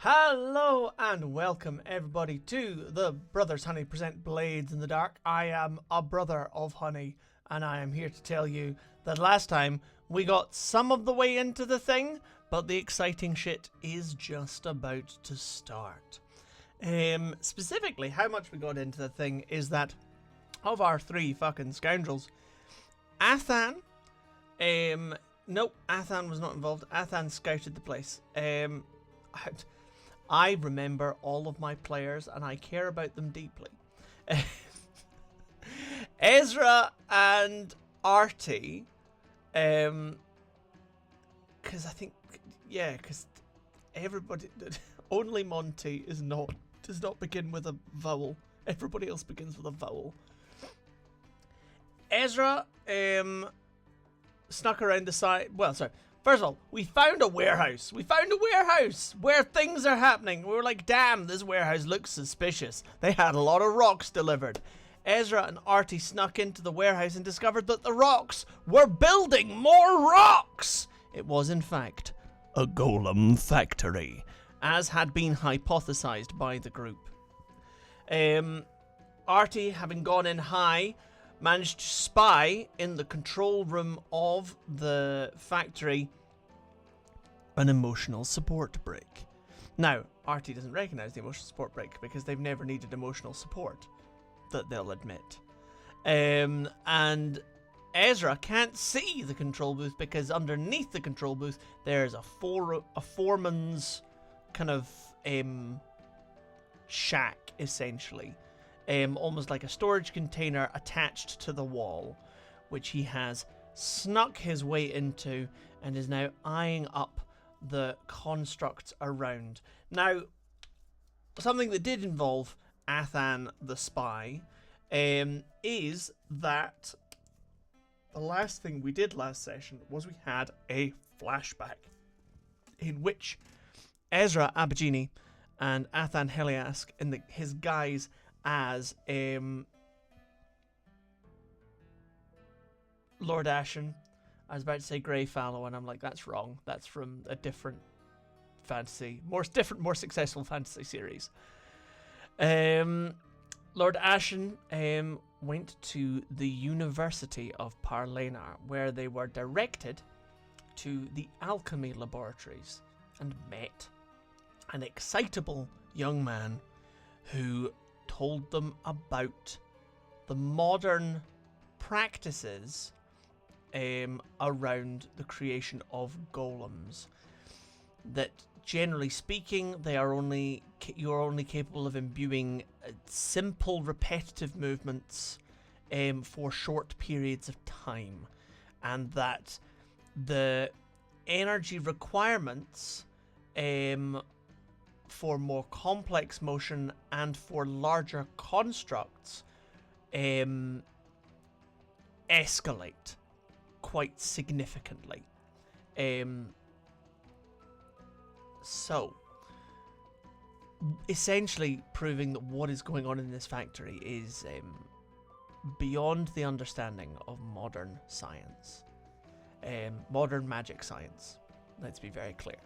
Hello and welcome everybody to the Brothers Honey present Blades in the Dark. I am a brother of Honey and I am here to tell you that last time we got some of the way into the thing, but the exciting shit is just about to start. Specifically, how much we got into the thing is that of our three fucking scoundrels, Athan, nope, Athan was not involved. Athan scouted the place. I remember all of my players and I care about them deeply. Esra and Artie, because I think, because everybody, only Monty does not begin with a vowel. Everybody else begins with a vowel. Esra snuck around the side. Well, sorry. First of all, we found a warehouse. We found a warehouse where things are happening. We were like, damn, this warehouse looks suspicious. They had a lot of rocks delivered. Esra and Artie snuck into the warehouse and discovered that the rocks were building more rocks. It was, in fact, a golem factory, as had been hypothesized by the group. Artie, having gone in high, managed to spy in the control room of the factory an emotional support break. Now, Artie doesn't recognise the emotional support break because they've never needed emotional support, that they'll admit. And Esra can't see the control booth because underneath the control booth there's a foreman's kind of shack, essentially. Almost like a storage container attached to the wall, which he has snuck his way into and is now eyeing up the constructs around. Now, something that did involve Athan the spy is that the last thing we did last session was we had a flashback in which Esra Abagini and Athan Heliask, in his guise as Lord Ashen. I was about to say Greyfallow, and I'm like, that's wrong. That's from a different fantasy, more successful fantasy series. Lord Ashen went to the University of Parlenar, where they were directed to the alchemy laboratories and met an excitable young man who told them about the modern practices around the creation of golems. That generally speaking, you're only capable of imbuing simple repetitive movements for short periods of time, and that the energy requirements for more complex motion and for larger constructs escalate quite significantly. So, essentially proving that what is going on in this factory is beyond the understanding of modern science. Modern magic science. Let's be very clear.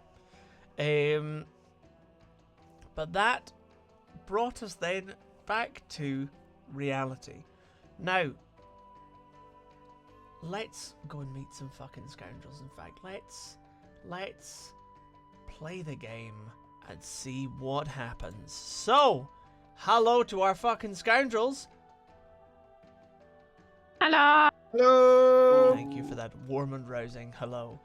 But that brought us then back to reality. Now, let's go and meet some fucking scoundrels. In fact, let's play the game and see what happens. So, hello to our fucking scoundrels. Hello. Hello. Thank you for that warm and rousing hello.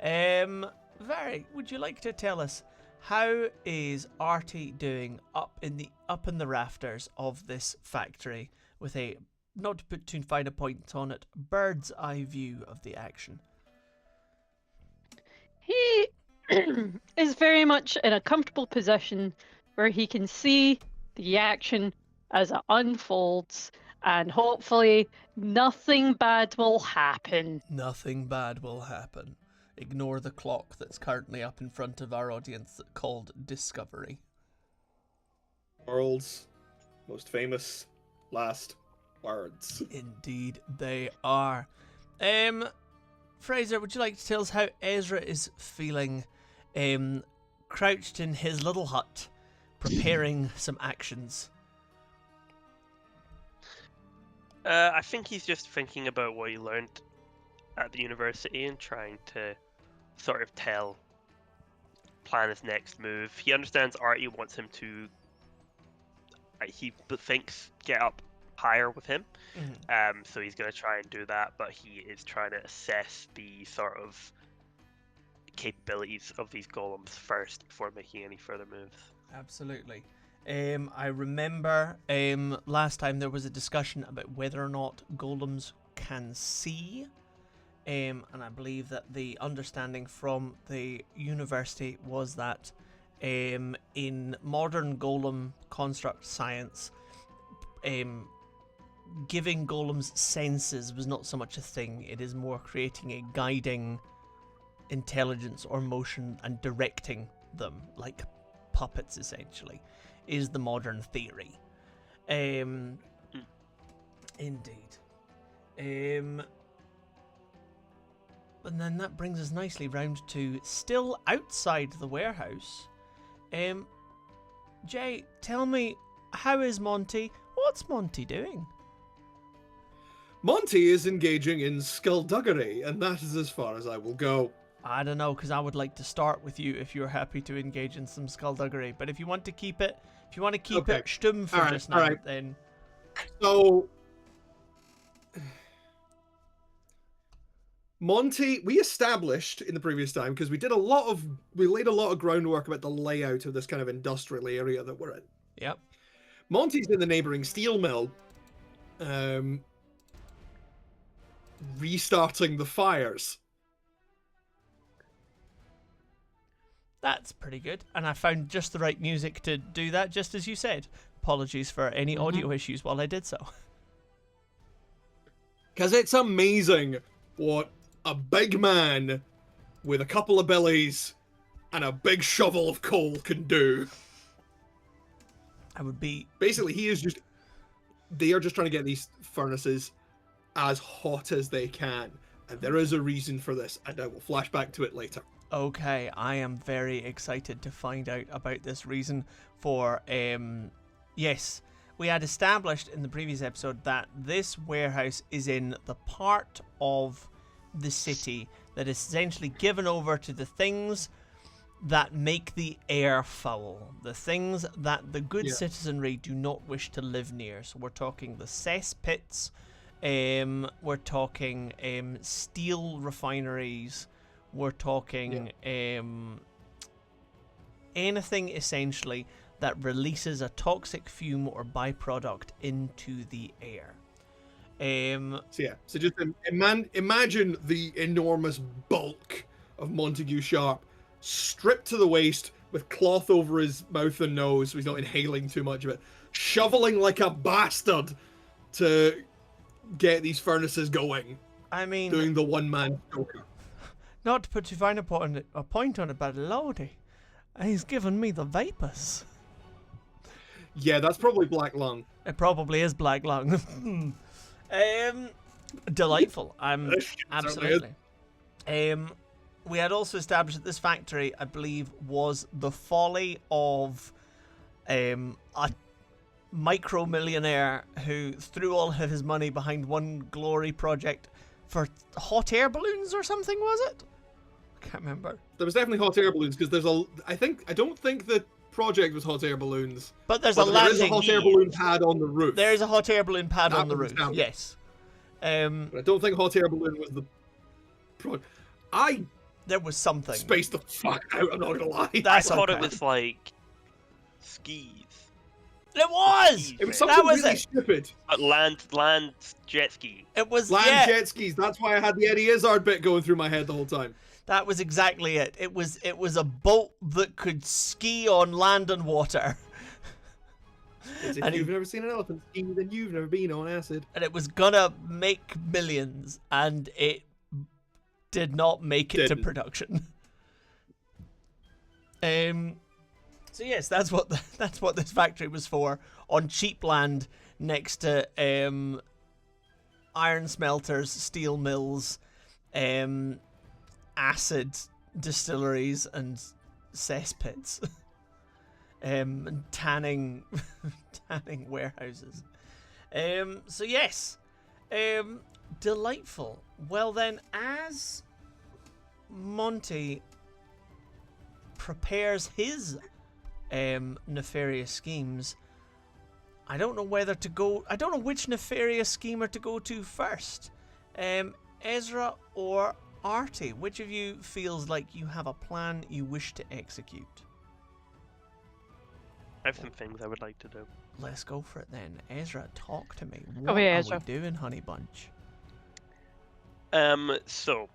Would you like to tell us, how is Artie doing up in the rafters of this factory with a, not to put too fine a point on it, bird's eye view of the action? He is very much in a comfortable position where he can see the action as it unfolds, and hopefully nothing bad will happen. Nothing bad will happen. Ignore the clock that's currently up in front of our audience called Discovery. World's most famous last words. Indeed they are. Fraser, would you like to tell us how Esra is feeling crouched in his little hut, preparing some actions. I think he's just thinking about what he learned at the university and trying to sort of plan his next move. He understands Artie wants him to, he thinks, get up higher with him. So he's going to try and do that, but he is trying to assess the sort of capabilities of these golems first before making any further moves. Absolutely. I remember last time there was a discussion about whether or not golems can see. And I believe that the understanding from the university was that in modern golem construct science, giving golems senses was not so much a thing. It is more creating a guiding intelligence or motion and directing them, like puppets essentially, is the modern theory. Indeed. And then that brings us nicely round to still outside the warehouse. Jay, tell me, how is Monty? What's Monty doing? Monty is engaging in skullduggery, and that is as far as I will go. I don't know, because I would like to start with you if you're happy to engage in some skullduggery. But if you want to keep it, Okay. it stumm for just now, then. So, Monty, we established in the previous time, because we laid a lot of groundwork about the layout of this kind of industrial area that we're in. Yep. Monty's in the neighboring steel mill, restarting the fires. That's pretty good. And I found just the right music to do that, just as you said. Apologies for any audio issues while I did so. Because it's amazing what a big man with a couple of bellies and a big shovel of coal can do. I would be... Basically, they are just trying to get these furnaces as hot as they can. And there is a reason for this, and I will flash back to it later. Okay, I am very excited to find out about this reason for, yes, we had established in the previous episode that this warehouse is in the part of the city that is essentially given over to the things that make the air foul, the things that the good citizenry do not wish to live near. So we're talking the cesspits, we're talking steel refineries, we're talking anything essentially that releases a toxic fume or byproduct into the air. So just imagine the enormous bulk of Montague Sharp, stripped to the waist, with cloth over his mouth and nose so he's not inhaling too much of it, shoveling like a bastard to get these furnaces going. I mean, doing the one-man joker. Not to put too fine a point on it, but Lordy, he's given me the vapors. Yeah, that's probably black lung. It probably is black lung. Delightful. Absolutely. We had also established that this factory, I believe, was the folly of a micro-millionaire who threw all of his money behind one glory project for hot air balloons or something, was it? I can't remember. There was definitely hot air balloons, because I don't think the project was hot air balloons. But there's there is a hot air balloon pad on the roof. There is a hot air balloon pad on the roof, yes. But I don't think hot air balloon was the There was something. Spaced the fuck out, I'm not gonna lie. I thought it was like skis. It was! It was something really stupid. Land jet ski. It was land jet skis. That's why I had the Eddie Izzard bit going through my head the whole time. That was exactly it. It was a boat that could ski on land and water. If you've never seen an elephant ski, then you've never been on acid. And it was gonna make millions, and it did not make it to production. So yes, that's what this factory was for, on cheap land next to iron smelters, steel mills, acid distilleries, and cesspits. And tanning warehouses. So yes. Delightful. Well then, as Monty prepares his nefarious schemes, I don't know whether to go. I don't know which nefarious schemer to go to first. Esra or Artie? Which of you feels like you have a plan you wish to execute? I have some things I would like to do. Let's go for it then. Ezra, talk to me. Oh, What yeah, are Ezra. we doing, Honey Bunch? So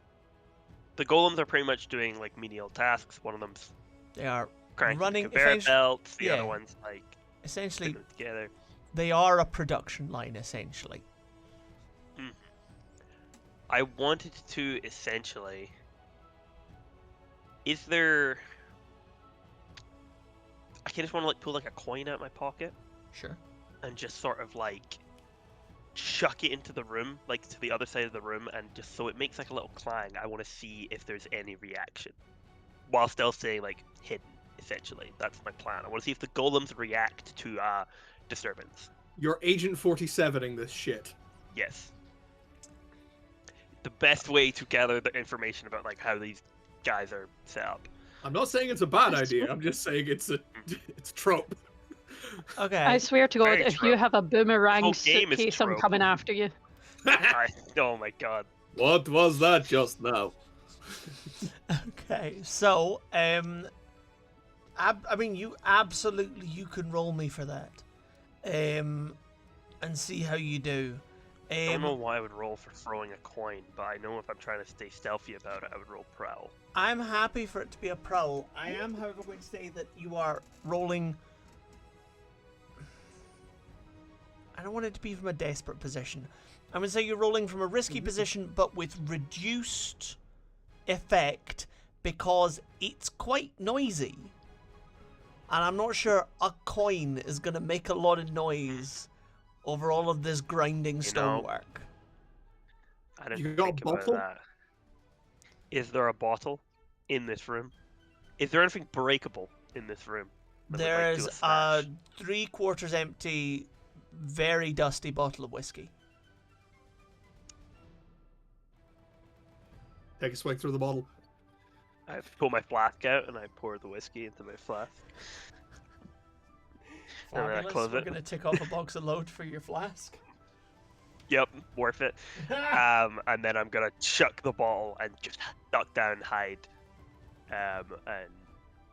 the golems are pretty much doing like menial tasks. One of them's They are cranking running the conveyor belts. The yeah. other one's like essentially. putting it together. They are a production line, essentially. I wanted to essentially. Is there? I just want to like pull like a coin out of my pocket Sure. and just sort of like chuck it into the room, like to the other side of the room, and just so it makes like a little clang. I want to see if there's any reaction, while still staying like hidden. Essentially, that's my plan. I want to see if the golems react to disturbance. You're Agent 47ing this shit. Yes. The best way to gather the information about like how these guys are set up. I'm not saying it's a bad idea. I'm just saying it's a trope. Okay. I swear to God, Very if true. you have a boomerang Whole game is suitcase, I'm trope. coming after you. Oh my god. What was that just now? Okay. So, I mean, you can roll me for that, and see how you do. I don't know why I would roll for throwing a coin, but I know if I'm trying to stay stealthy about it, I would roll prowl. I'm happy for it to be a prowl. I am, however, going to say that you are rolling. I don't want it to be from a desperate position. I'm going to say you're rolling from a risky position, but with reduced effect because it's quite noisy. And I'm not sure a coin is going to make a lot of noise over all of this grinding stonework. I didn't You got a think about bottle? that. Is there a bottle in this room? Is there anything breakable in this room? that would, like, do There's a a smash? 3/4 empty, very dusty bottle of whiskey. Take a swig through the bottle. I pull my flask out and I pour the whiskey into my flask. And then I Fabulous. close We're it. going to tick off a box of load for your flask. Yep, worth it. And then I'm gonna chuck the bottle and just duck down, hide, and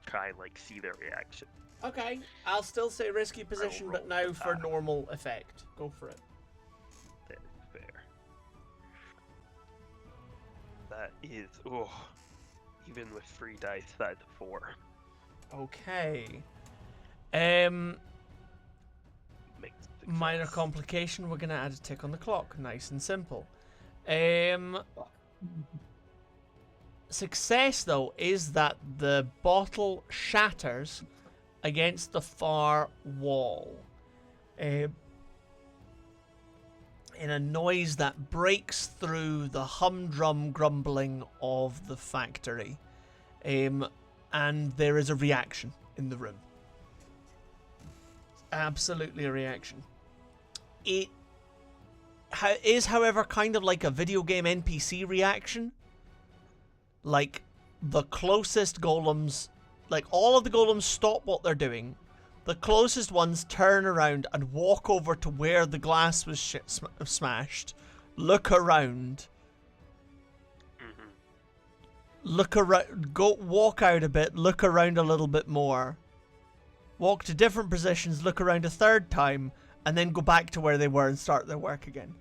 try and like see their reaction. Okay, I'll still say risky position, but roll now for normal effect. Go for it. That is fair. That is, even with 3 dice, that's a 4. Okay. Makes Minor success. complication, we're going to add a tick on the clock. Nice and simple. Success, though, is that the bottle shatters against the far wall. In a noise that breaks through the humdrum grumbling of the factory. And there is a reaction in the room. Absolutely a reaction. It is, however, kind of like a video game NPC reaction. Like, the closest golems, like all of the golems stop what they're doing. The closest ones turn around and walk over to where the glass was smashed. Look around. Look around. Go walk out a bit. Look around a little bit more. Walk to different positions. Look around a third time, and then go back to where they were and start their work again.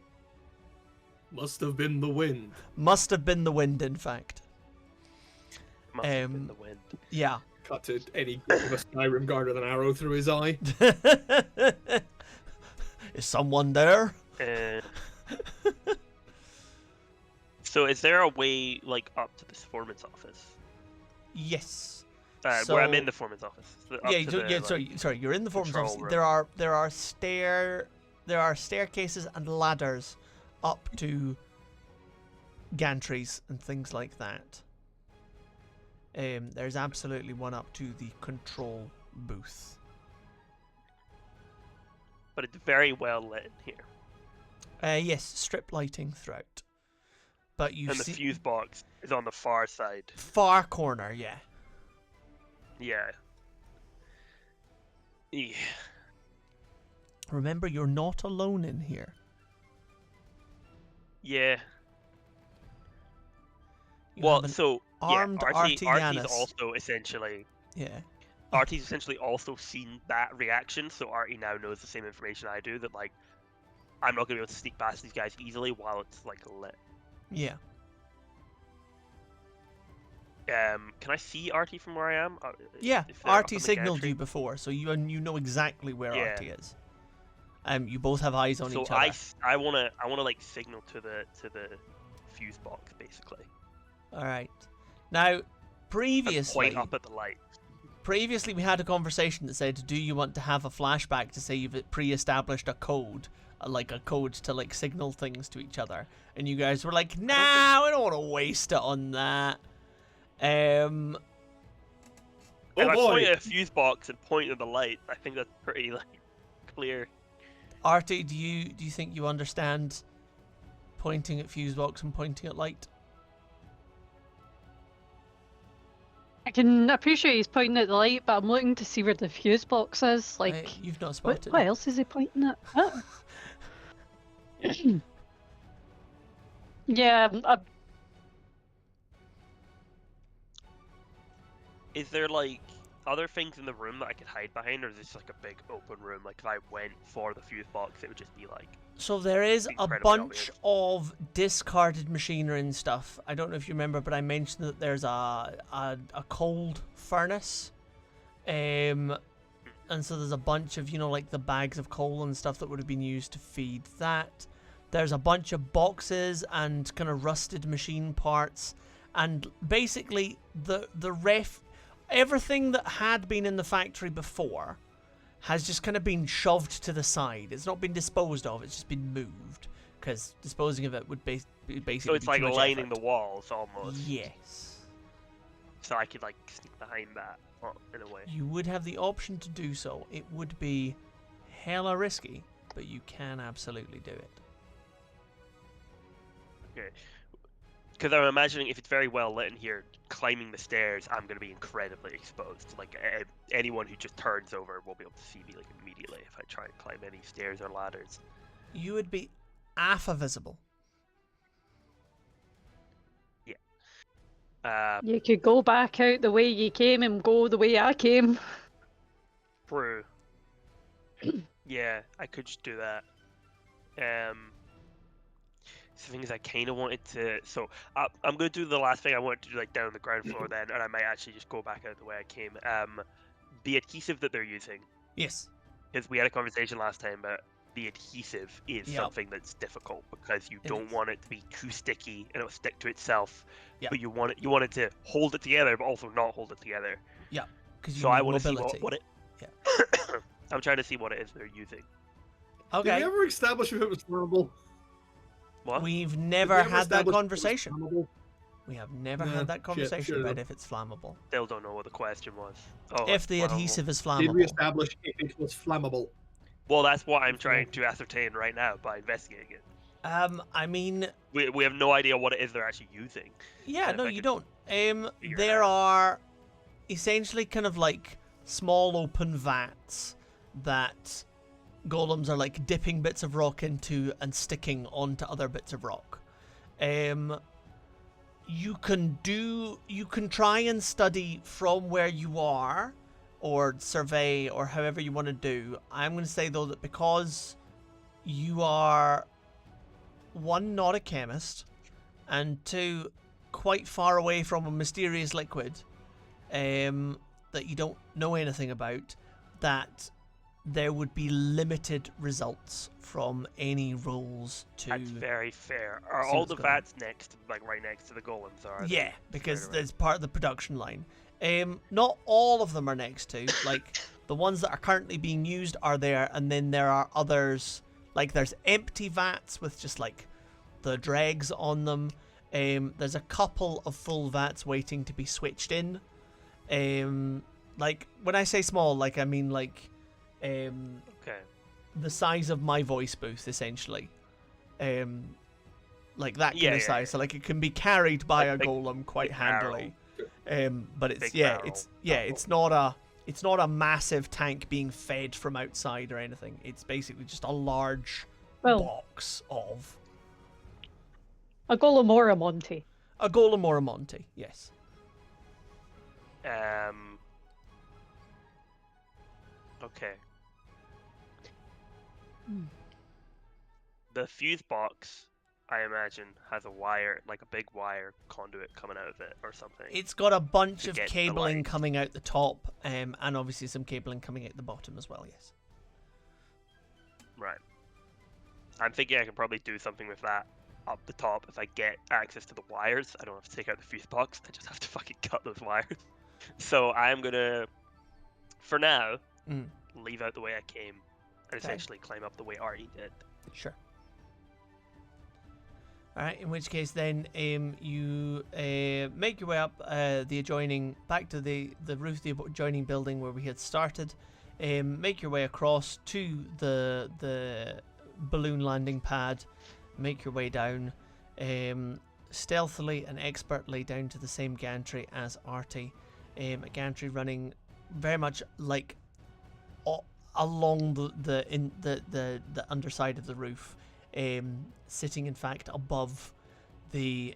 Must have been the wind. Must have been the wind, in fact. Must have been the wind. Yeah. Cut to any of a Skyrim guard with an arrow through his eye. Is someone there? So is there a way, like, up to this foreman's office? Yes. Where I'm in the foreman's office. Up Yeah, to the, sorry. You're in the foreman's control office. room. There are staircases and ladders up to gantries and things like that. There's absolutely one up to the control booth. But it's very well lit in here. Yes, strip lighting throughout. But you and the see fuse box is on the far side. Far corner, yeah. Yeah. Yeah. Remember, you're not alone in here. Yeah. You Well, have an so armed Artie's Artianus. also essentially Yeah. Artie's essentially also seen that reaction, so Artie now knows the same information I do, that like I'm not gonna be able to sneak past these guys easily while it's like lit. Yeah. Can I see Artie from where I am? Yeah, if they're up Artie on the signaled gantry? you before, so you know exactly where Yeah. Artie is. You both have eyes on So each other. I wanna like signal to the fuse box basically. All right. Now, And previously, point up at the light. we had a conversation that said, "Do you want to have a flashback to say you've pre-established a code, like a code to like signal things to each other?" And you guys were like, "Nah, we don't want to waste it on that." If I point at a fuse box and point at the light, I think that's pretty like clear. Artie, do you think you understand pointing at fuse box and pointing at light? I can appreciate he's pointing at the light, but I'm looking to see where the fuse box is. Like, You've not what spotted. else is he pointing at? Oh. Yeah, Is there like other things in the room that I could hide behind, or is this like a big open room? Like if I went for the fuse box, it would just be like. So there is a Incredibly bunch obvious. of discarded machinery and stuff. I don't know if you remember, but I mentioned that there's a cold furnace, and so there's a bunch of like the bags of coal and stuff that would have been used to feed that. There's a bunch of boxes and kind of rusted machine parts, and basically everything that had been in the factory before has just kind of been shoved to the side. It's not been disposed of, it's just been moved, because disposing of it would basically So it's be like too much lining effort. the walls almost. Yes. So I could like sneak behind that in a way. You would have the option to do so. It would be hella risky, but you can absolutely do it. Okay. Because I'm imagining if it's very well lit in here, climbing the stairs, I'm going to be incredibly exposed. Like anyone who just turns over will be able to see me like immediately if I try and climb any stairs or ladders. You would be AFA visible. you could go back out the way you came and go the way I came. True. Yeah, I could just do that. The thing is, I kind of wanted to. So I'm going to do the last thing I wanted to do, like down on the ground floor, then, and I might actually just go back out the way I came. The adhesive that they're using, Yes. because we had a conversation last time about the adhesive is Yep. something that's difficult because you It don't is. want it to be too sticky and it'll stick to itself. Yep. But you want it to hold it together, but also not hold it together. Yeah. Because So I want to see what it. Yeah. I'm trying to see what it is they're using. Did Okay. we ever establish if it was flammable? What? We've Did never we ever had that establish if it was conversation. flammable? We have never Yeah, had that shit, conversation should've about done. if it's flammable. Still don't know what the question was. Oh, If the flammable. adhesive is Did we flammable. establish if it was flammable? Well, that's what I'm trying to ascertain right now by investigating it. I mean, We have no idea what it is they're actually using. yeah, if no, I you could don't. figure it There out. are essentially kind of like small open vats that golems are like dipping bits of rock into and sticking onto other bits of rock. You can try and study from where you are, or survey, or however you want to do. I'm going to say though that because you are, one, not a chemist, and two, quite far away from a mysterious liquid that you don't know anything about, that there would be limited results from any rolls to... That's very fair. Are see all what's the going on. vats right next to the golems? Are Yeah, they because straight away? there's part of the production line. Not all of them are next to. Like, the ones that are currently being used are there, and then there are others. Like, there's empty vats with just, like, the dregs on them. There's a couple of full vats waiting to be switched in. Like, when I say small, like, I mean, like, Okay. the size of my voice booth, essentially. Like that kind of size. So, like, it can be carried by a golem quite handily. But it's, it's not a massive tank being fed from outside or anything. It's basically just a large box of... A golem or a Monty. A golem or a Monty, yes. Okay. The fuse box, I imagine, has a wire, like a big wire conduit coming out of it or something. It's got a bunch of get the cabling light. coming out the top, and obviously some cabling coming out the bottom as well, yes. Right. I'm thinking I can probably do something with that up the top if I get access to the wires. I don't have to take out the fuse box. I just have to fucking cut those wires. So I'm gonna, for now, leave out the way I came and essentially climb up the way Artie did. Sure. Alright, in which case then you make your way up the adjoining, back to the roof of the adjoining building where we had started. Make your way across to the balloon landing pad. Make your way down stealthily and expertly down to the same gantry as Artie. A gantry running very much like along the underside of the roof, sitting in fact above the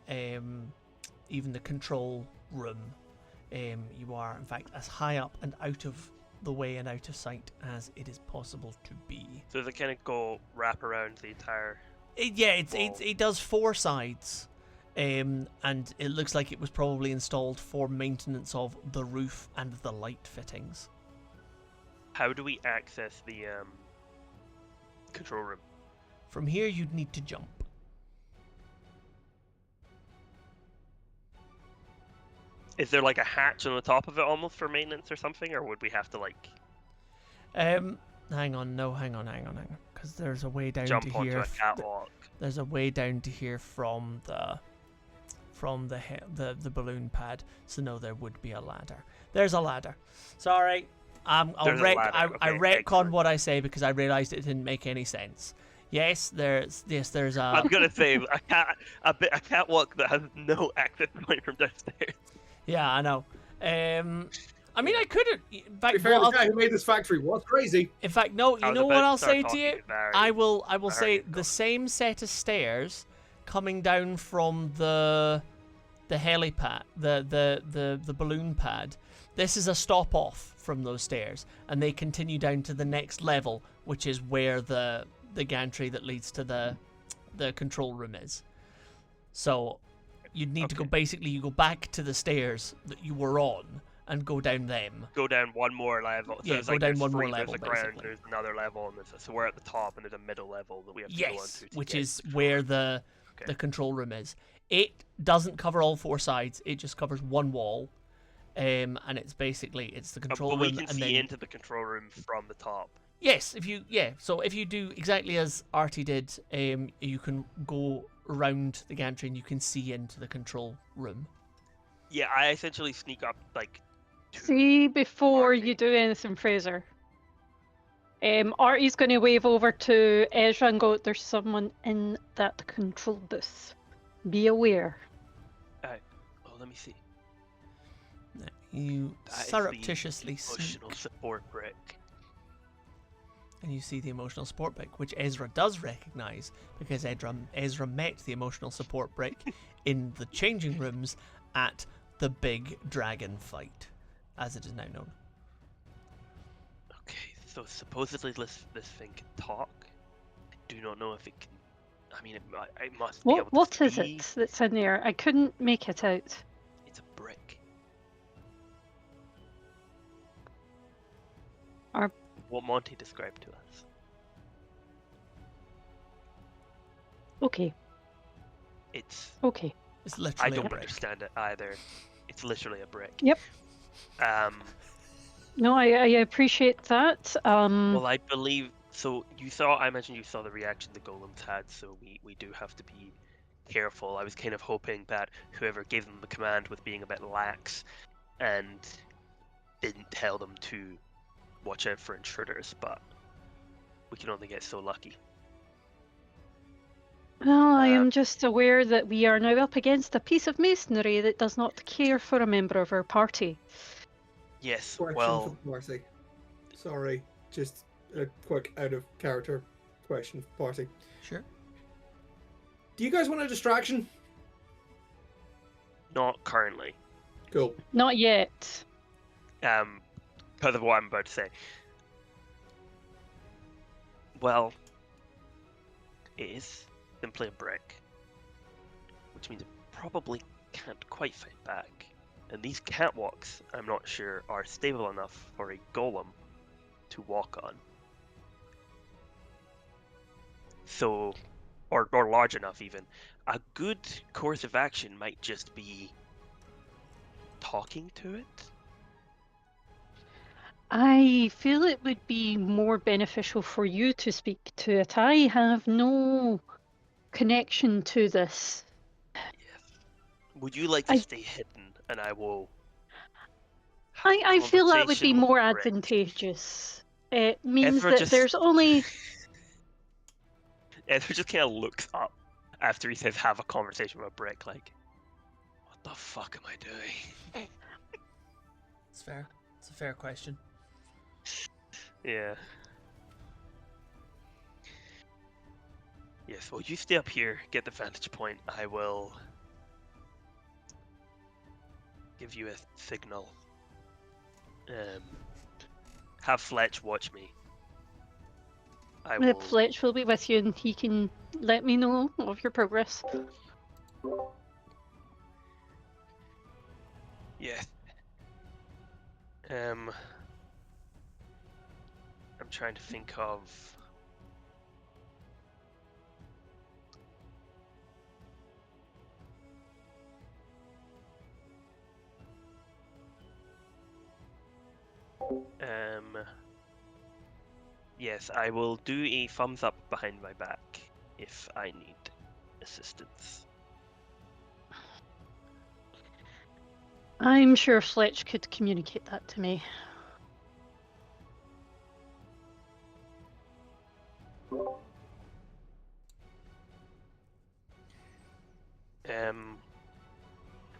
even the control room. You are in fact as high up and out of the way and out of sight as it is possible to be. So does it kind of go wrap around the entire... It does 4 sides, and it looks like it was probably installed for maintenance of the roof and the light fittings. How do we access the control room? From here, you'd need to jump. Is there like a hatch on the top of it almost for maintenance or something, or would we have to like... Hang on. Because there's a way down jump to onto here. a catwalk? There's a way down to here from the balloon pad. So no, there would be a ladder. There's a ladder. Sorry. I retcon what I say because I realised it didn't make any sense. Yes, there's a... I was gonna say a catwalk that has no access point from downstairs. Yeah, I know. I mean, I could have. In fact, the guy who made this factory was crazy. In fact, no. You know what I'll say to you? I will say the going. same set of stairs coming down from the helipad, the balloon pad. This is a stop off from those stairs, and they continue down to the next level, which is where the gantry that leads to the control room is. So you'd need to go. Basically, you go back to the stairs that you were on and go down them. Go down one more level. So Go down one more level, There's a ground, basically. there's another level, and so we're at the top, and there's a middle level that we have to go on to which get is the where control the control room is. It doesn't cover all 4 sides. It just covers one wall, and it's basically the control but room. we can and see then, into the control room from the top. Yes, so if you do exactly as Artie did, you can go around the gantry and you can see into the control room. Yeah, I essentially sneak up like. See, before Artie. you do anything, Fraser, Artie's going to wave over to Esra and go, there's someone in that control booth. Be aware. Oh, let me see. You That is surreptitiously the emotional sneak, support brick. and you see the emotional support brick, which Esra does recognise because Esra met the emotional support brick in the changing rooms at the big dragon fight, as it is now known. Okay, so supposedly this thing can talk. I do not know if it can. I mean, it must be able to What is see. it that's in there? I couldn't make it out. It's a brick. What Monty described to us. Okay. It's. Okay. It's I literally a don't brick. understand it either. It's literally a brick. Yep. No, I appreciate that. Well, I believe so. I imagine you saw the reaction the golems had. So we do have to be careful. I was kind of hoping that whoever gave them the command was being a bit lax and didn't tell them to watch out for intruders, but we can only get so lucky. Well, I am just aware that we are now up against a piece of masonry that does not care for a member of our party. Yes, Question well, for the party. Sorry, just a quick out of character question for the party. Sure. Do you guys want a distraction? not currently. Cool. Not yet. Because of what I'm about to say. Well, it is simply a brick, which means it probably can't quite fight back. And these catwalks, I'm not sure, are stable enough for a golem to walk on. So, or large enough even. A good course of action might just be talking to it. I feel it would be more beneficial for you to speak to it. I have no connection to this. Yes. Would you like to stay hidden, and I will... I feel that would be conversation with more Rick? advantageous. It means Esra that just- there's only... Ezra just kind of looks up after he says have a conversation with Brick, like, what the fuck am I doing? It's fair. It's a fair question. Yeah. Yes, well, you stay up here, get the vantage point. I will give you a signal. Have Fletch watch me. I will... Fletch will be with you and he can let me know of your progress. Yes. I'm trying to think of... Yes, I will do a thumbs up behind my back if I need assistance. I'm sure Fletch could communicate that to me.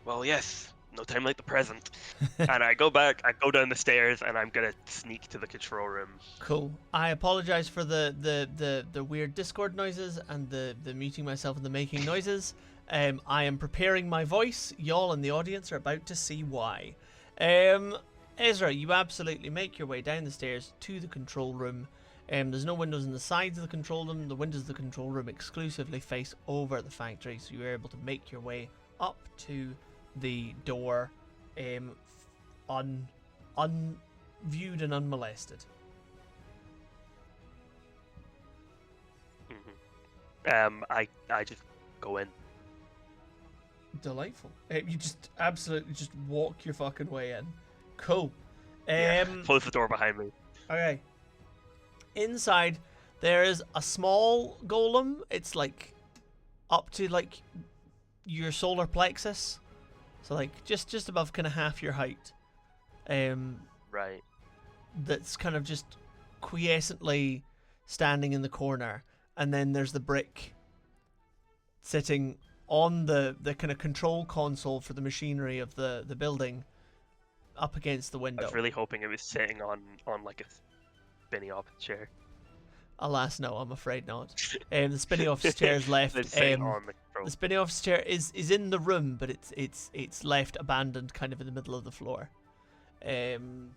Well, yes, no time like the present. And I go down the stairs, and I'm gonna sneak to the control room. Cool. I apologize for the weird Discord noises and the muting myself and the making noises. I am preparing my voice. Y'all in the audience are about to see why. Ezra, you absolutely make your way down the stairs to the control room. There's no windows in the sides of the control room. The windows of the control room exclusively face over the factory, so you're able to make your way up to the door, unviewed and unmolested. I just go in. Delightful. You just absolutely just walk your fucking way in. Cool. Close the door behind me. Okay. Inside, there is a small golem. It's like up to like your solar plexus, so like just above kind of half your height. Right. That's kind of just quiescently standing in the corner, and then there's the brick sitting on the kind of control console for the machinery of the building, up against the window. I was really hoping it was sitting on like a spinny office chair. Alas, no, I'm afraid not. The spinny office chair is left. It's sitting on the control. The spinny office chair is in the room, but it's left abandoned, kind of in the middle of the floor. And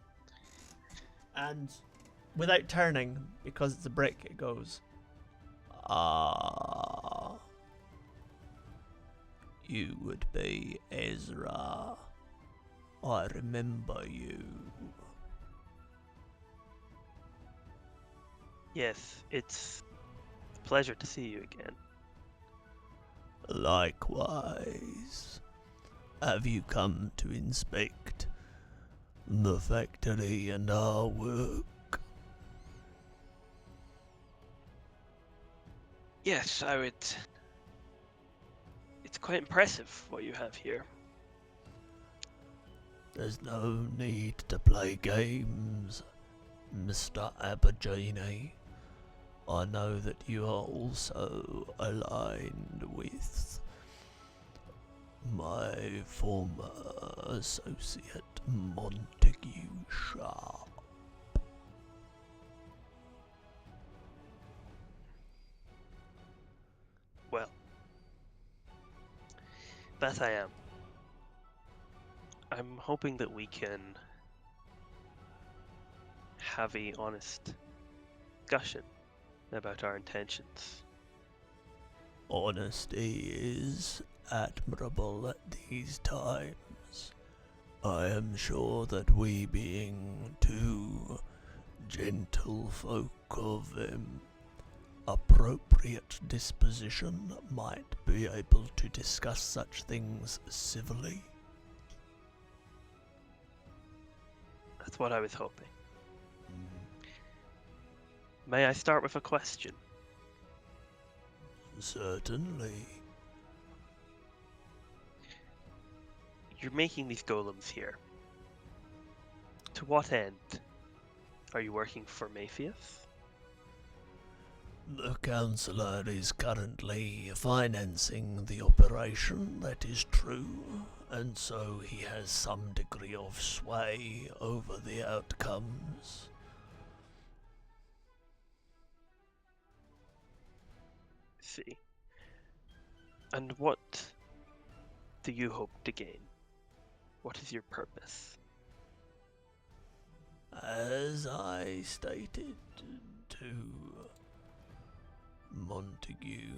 without turning, because it's a brick, it goes, "Ah, you would be Esra. I remember you." Yes, it's a pleasure to see you again. Likewise. Have you come to inspect the factory and our work? Yes, I would It's quite impressive what you have here. There's no need to play games, Mr. Abergenie. I know that you are also aligned with my former associate, Montague Sharp. Well, that I am. I'm hoping that we can have a honest discussion about our intentions. Honesty is admirable at these times. I am sure that we, being two gentle folk of appropriate disposition, might be able to discuss such things civilly. That's what I was hoping. May I start with a question? Certainly. You're making these golems here. To what end? Are you working for Mayfius? The Councillor is currently financing the operation, that is true, and so he has some degree of sway over the outcomes. See. And what do you hope to gain? What is your purpose? As I stated to Montague,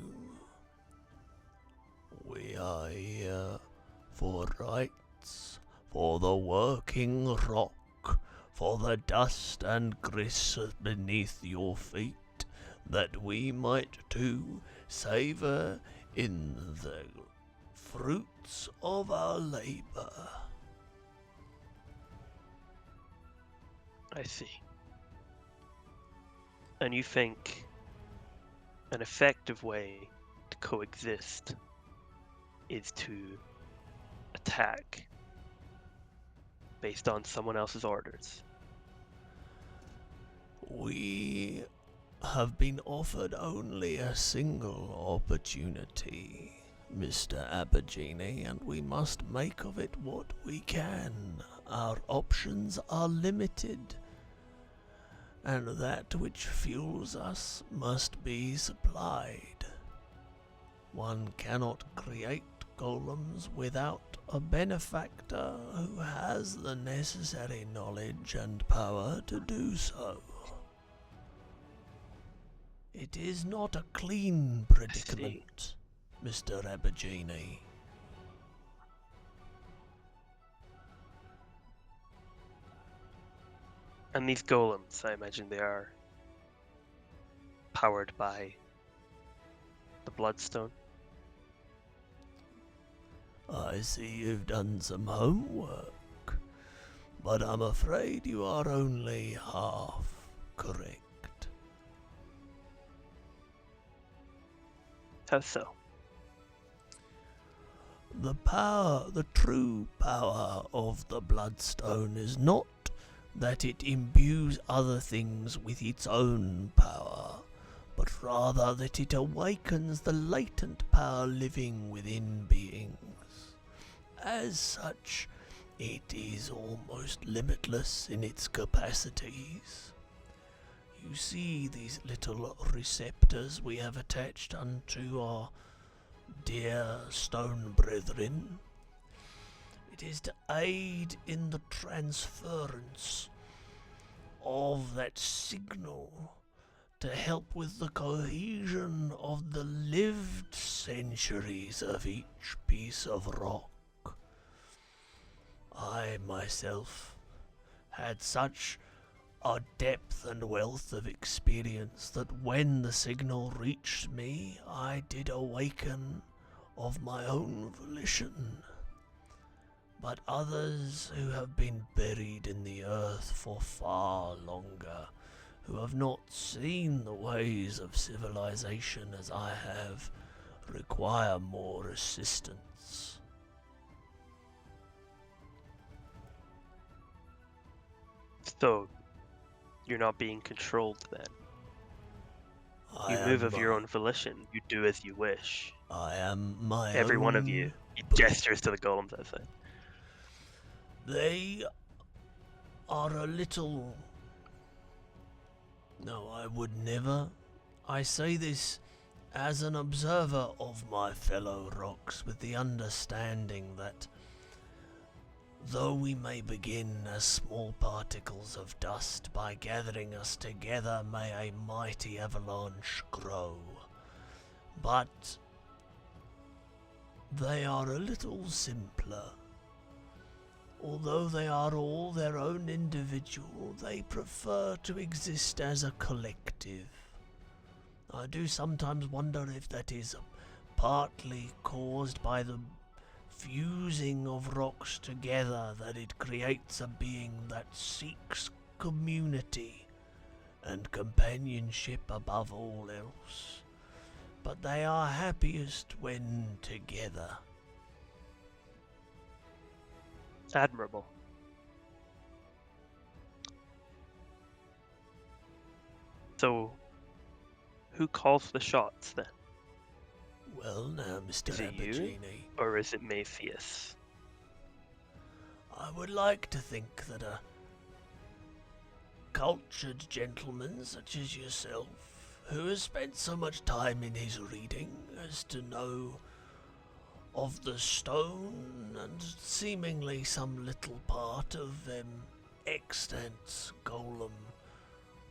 we are here for rights, for the working rock, for the dust and grist beneath your feet, that we might too savour in the fruits of our labour. I see. And you think an effective way to coexist is to attack based on someone else's orders? We have been offered only a single opportunity, Mr. Abergenie, and we must make of it what we can. Our options are limited, and that which fuels us must be supplied. One cannot create golems without a benefactor who has the necessary knowledge and power to do so. It is not a clean predicament, Mr. Abergenie. And these golems, I imagine they are powered by the Bloodstone. I see you've done some homework, but I'm afraid you are only half correct. How so? The true power of the Bloodstone is not that it imbues other things with its own power, but rather that it awakens the latent power living within beings. As such, it is almost limitless in its capacities. You see these little receptors we have attached unto our dear stone brethren? It is to aid in the transference of that signal, to help with the cohesion of the lived centuries of each piece of rock. I myself had such a depth and wealth of experience that when the signal reached me, I did awaken of my own volition. But others who have been buried in the earth for far longer, who have not seen the ways of civilization as I have, require more assistance. So, you're not being controlled then? You I move am, of your own volition. You do as you wish. I am my Every own... one of you. He gestures to the golems outside. They are a little... No, I would never. I say this as an observer of my fellow rocks, with the understanding that though we may begin as small particles of dust, by gathering us together may a mighty avalanche grow. But they are a little simpler. Although they are all their own individual, they prefer to exist as a collective. I do sometimes wonder if that is partly caused by the fusing of rocks together, that it creates a being that seeks community and companionship above all else. But they are happiest when together. Admirable. So, who calls the shots then? Well now, Mr. Is it you? Abergini, Or is it Maypheus? I would like to think that a cultured gentleman such as yourself, who has spent so much time in his reading as to know of the stone and seemingly some little part of extant golem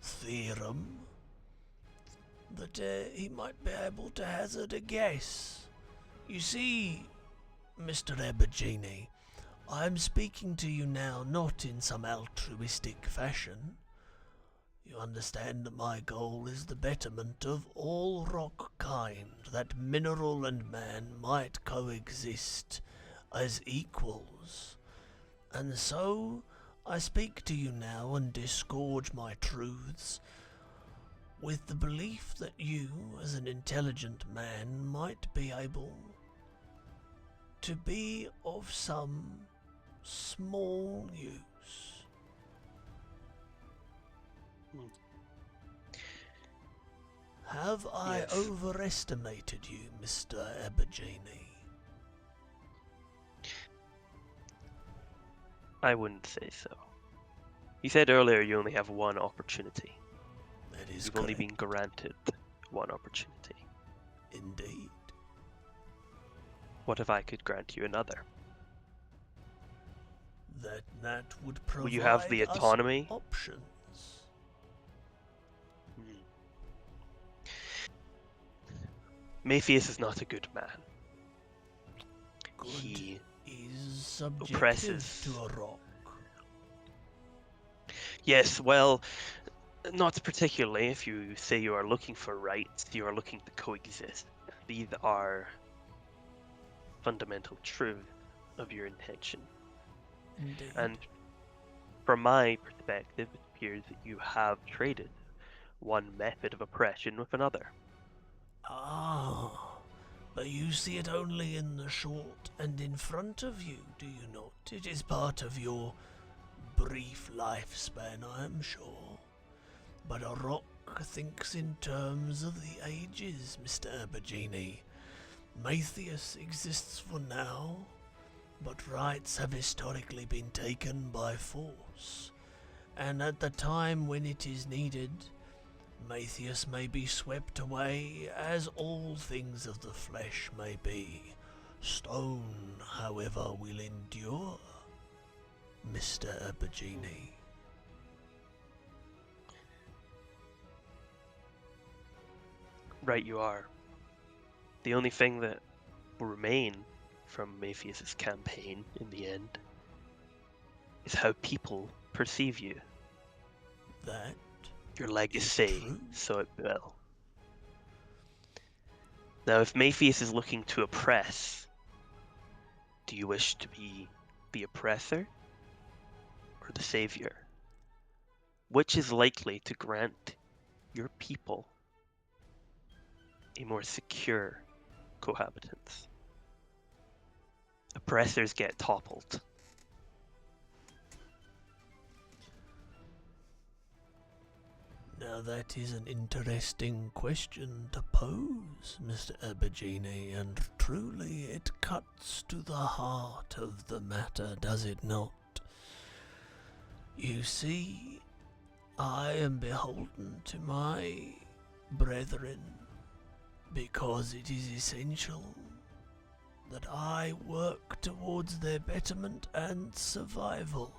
theorem, that he might be able to hazard a guess. You see, Mr. Abergini, I am speaking to you now not in some altruistic fashion. You understand that my goal is the betterment of all rock kind, that mineral and man might coexist as equals. And so I speak to you now and disgorge my truths with the belief that you, as an intelligent man, might be able to be of some small use. Have I Yes. overestimated you, Mr. Abergini? I wouldn't say so. You said earlier you only have one opportunity. That is You've correct. only been granted one opportunity. Indeed. What if I could grant you another? That would provide Will you have the us autonomy? options. Maypheus is not a good man. Good He is subjective oppresses. to a rock. Yes, well, not particularly. If you say you are looking for rights, you are looking to coexist. These are fundamental truths of your intention. Indeed. And from my perspective, it appears that you have traded one method of oppression with another. Ah, but you see it only in the short and in front of you, do you not? It is part of your brief lifespan, I am sure. But a rock thinks in terms of the ages, Mr. Abergini. Maypheus exists for now, but rights have historically been taken by force, and at the time when it is needed, Maypheus may be swept away, as all things of the flesh may be. Stone, however, will endure, Mr. Abergini. Right you are. The only thing that will remain from Maypheus's campaign in the end is how people perceive you. That Your legacy, true. so it will. Now, if Maypheus is looking to oppress, do you wish to be the oppressor or the savior? Which is likely to grant your people a more secure cohabitants. Oppressors get toppled. Now that is an interesting question to pose, Mr. Abergine, and truly it cuts to the heart of the matter, does it not? You see, I am beholden to my brethren because it is essential that I work towards their betterment and survival.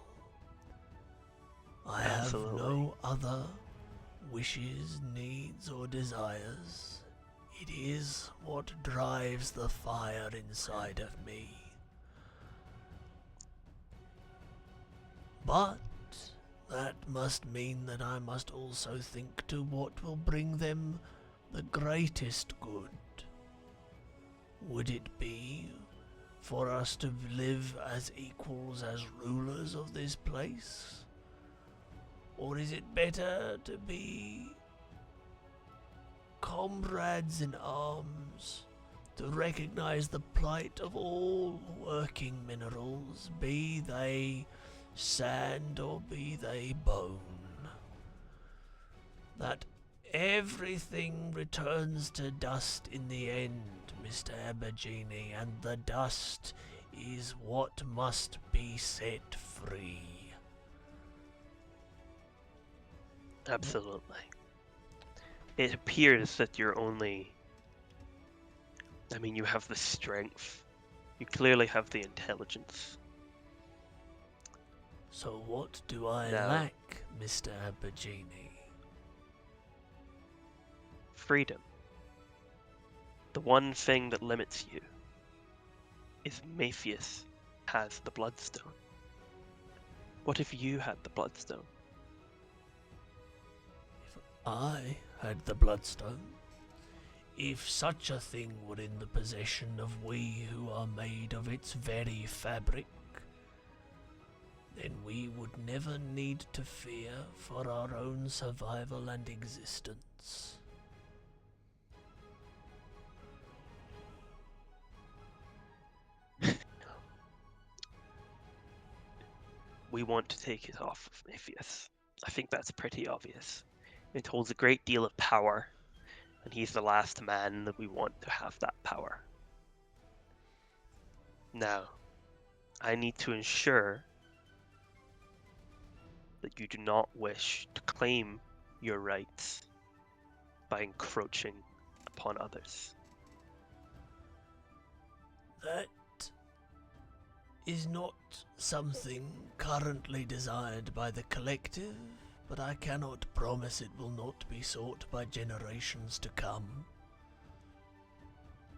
I Absolutely. have no other wishes, needs, or desires. It is what drives the fire inside of me. But that must mean that I must also think to what will bring them the greatest good. Would it be for us to live as equals, as rulers of this place? Or is it better to be comrades in arms, to recognize the plight of all working minerals, be they sand or be they bone? That everything returns to dust in the end, Mr. Abergine, and the dust is what must be set free. Absolutely. It appears that you're only... I mean, you have the strength. You clearly have the intelligence. So what do I No. lack, Mr. Abergine? Freedom. The one thing that limits you is Matthias has the Bloodstone. What if you had the Bloodstone? If I had the Bloodstone, if such a thing were in the possession of we who are made of its very fabric, then we would never need to fear for our own survival and existence. We want to take it off of Matthias. I think that's pretty obvious. It holds a great deal of power, and he's the last man that we want to have that power. Now, I need to ensure that you do not wish to claim your rights by encroaching upon others. That is not something currently desired by the collective, but I cannot promise it will not be sought by generations to come.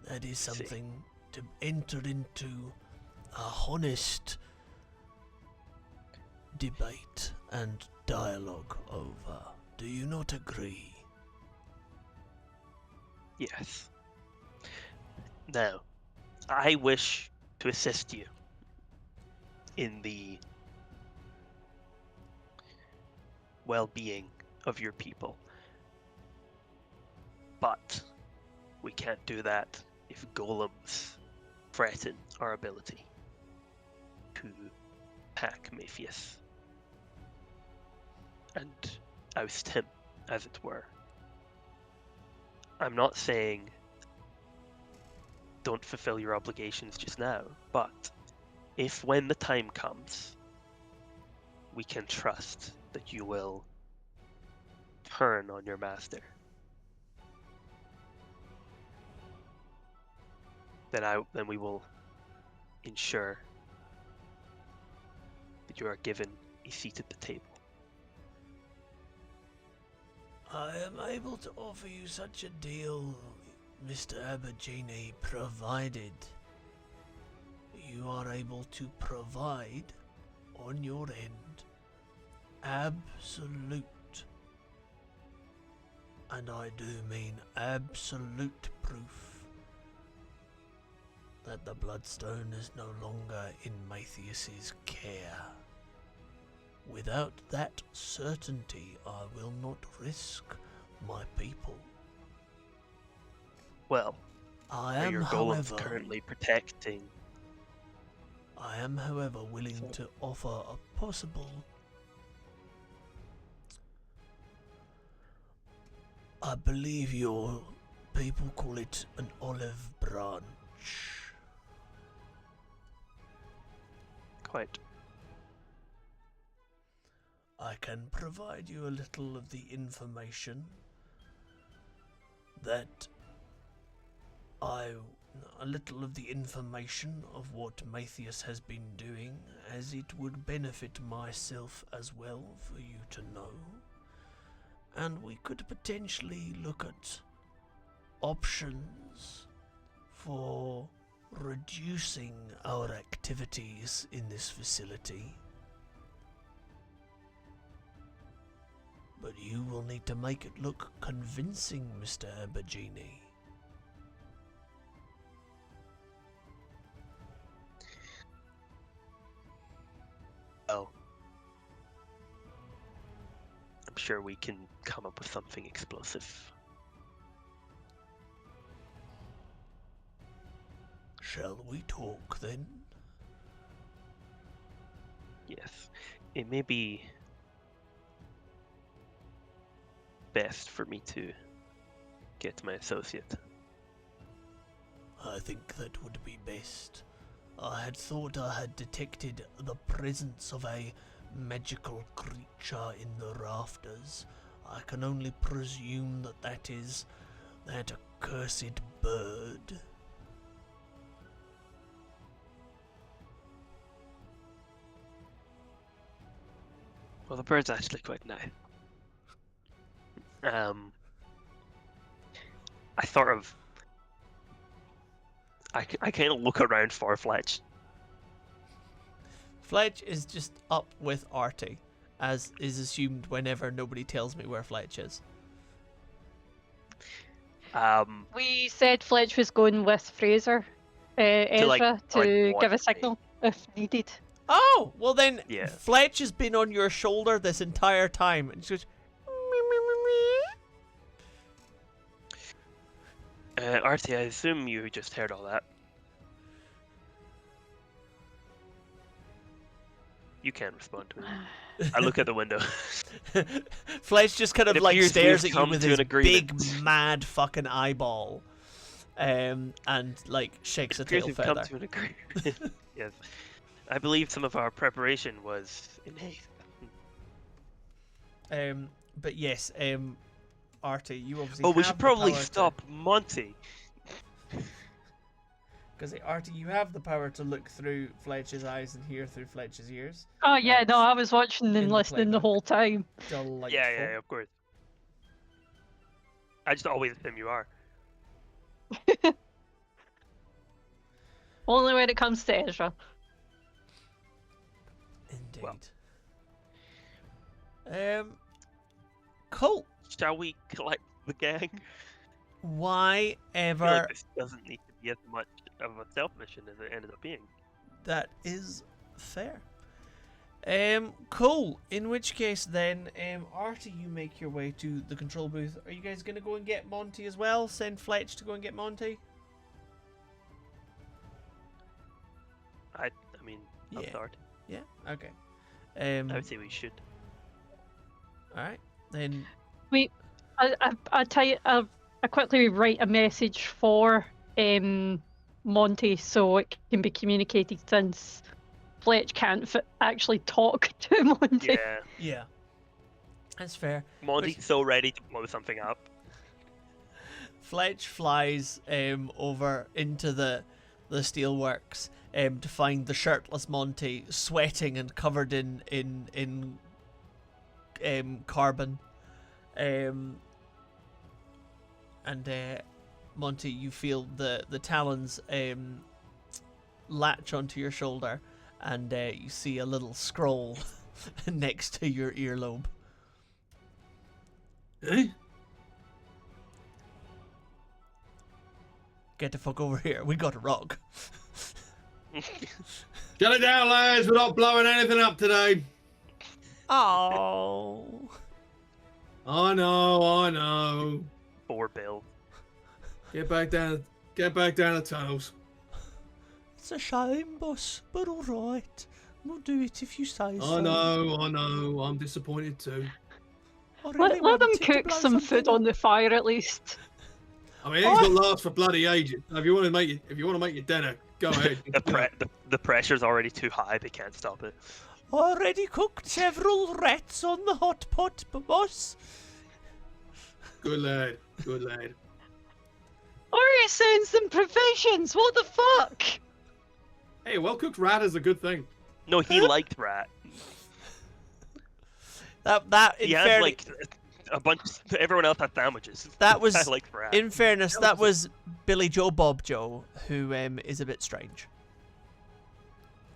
That is something to enter into a honest debate and dialogue over. Do you not agree? Yes. Now, I wish to assist you in the well-being of your people. But we can't do that if golems threaten our ability to hack Matthias and oust him, as it were. I'm not saying don't fulfill your obligations just now, but if when the time comes, we can trust that you will turn on your master, then we will ensure that you are given a seat at the table. I am able to offer you such a deal, Mr. Abergine, provided you are able to provide on your end absolute, and I do mean absolute, proof that the Bloodstone is no longer in Matthias's care. Without that certainty, I will not risk my people. Well, I Where am, your golem's however, currently protecting. I am, however, willing to offer a possible. I believe your people call it an olive branch. Quite. I can provide you a little of the information that a little of the information of what Matthias has been doing, as it would benefit myself as well for you to know. And we could potentially look at options for reducing our activities in this facility. But you will need to make it look convincing, Mr. Abagini. Oh. I'm sure we can come up with something explosive. Shall we talk then? Yes. It may be best for me to get to my associate. I think that would be best. I had thought I had detected the presence of a magical creature in the rafters. I can only presume that that is that accursed bird. Well, the bird's actually quite nice. I kind of look around for Fletch. Fletch is just up with Artie, as is assumed whenever nobody tells me where Fletch is. We said Fletch was going with Fraser, Esra, to give a signal if needed. Oh, well then, Yeah. Fletch has been on your shoulder this entire time, and she goes, Artie, I assume you just heard all that. You can't respond to me. I look at the window. Fletch just kind of It like appears stares we've at you come with to his an big agreement. mad fucking eyeball, and like shakes a tail We've feather. come to an agreement. Yes. I believe some of our preparation was in haste. But yes, Artie, you obviously. Oh, we have should the probably power to- stop Monty. Because Artie, you have the power to look through Fletch's eyes and hear through Fletch's ears. Oh yeah, no, I was watching in and the listening the playbook. whole time. Delightful. Yeah, of course. I just always assume you are. Only when it comes to Esra. Indeed. Cool. Shall we collect the gang? Why I feel ever? like this doesn't need to be as much of a stealth mission as it ended up being. That is fair. Cool. In which case then, Artie, you make your way to the control booth. Are you guys gonna go and get Monty as well? Send Fletch to go and get Monty? I mean, I'll Yeah. start. Yeah. Okay. I would say we should. All right. Then. I tell you, I quickly write a message for Monty so it can be communicated since Fletch can't actually talk to Monty. Yeah. Yeah. That's fair. Monty's so ready to blow something up. Fletch flies over into the steelworks to find the shirtless Monty sweating and covered in carbon. And Monty, you feel the talons latch onto your shoulder, and you see a little scroll next to your earlobe. Eh? Get the fuck over here. We got a rock. Shut it down, lads. We're not blowing anything up today. Oh. I know. Poor Bill. Get back down. Get back down the tunnels. It's a shame, boss, but all right. We'll do it if you say so. I know. I'm disappointed too. I really Let them wanted to cook blow some food something on up. the fire at least. I mean, it's gonna last for bloody ages. If you want to make your dinner, go ahead. The pressure's already too high. They can't stop it. Already cooked several rats on the hot pot, boss. Good lad. Good lad. Artie sends them provisions. What the fuck? Hey, well cooked rat is a good thing. No, he liked rat. That in He had fairness, like a bunch. Everyone else had sandwiches. that was I liked rat. in fairness, that was Billy Joe Bob Joe, who is a bit strange.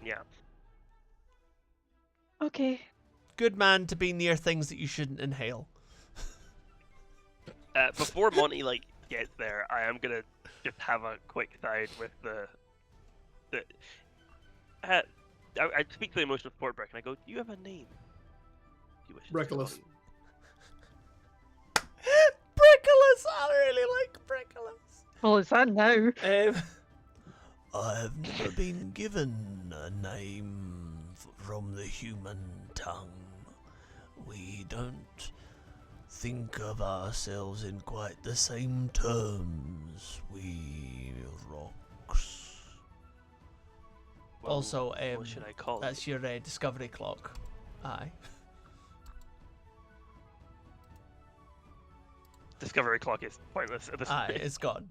Yeah. Okay. Good man to be near things that you shouldn't inhale. Before Monty gets there, I am gonna just have a quick side with I speak to the emotional support Brick and I go, "Do you have a name?" Do you wish to Brickless. call you?" Brickless! I really like Brickless. Well, is that now? I've never been given a name from the human tongue. We don't think of ourselves in quite the same terms. We rocks. Well, Also, what should I call that's you? your discovery clock. Aye. Discovery clock is pointless at this Aye, point. it's gone.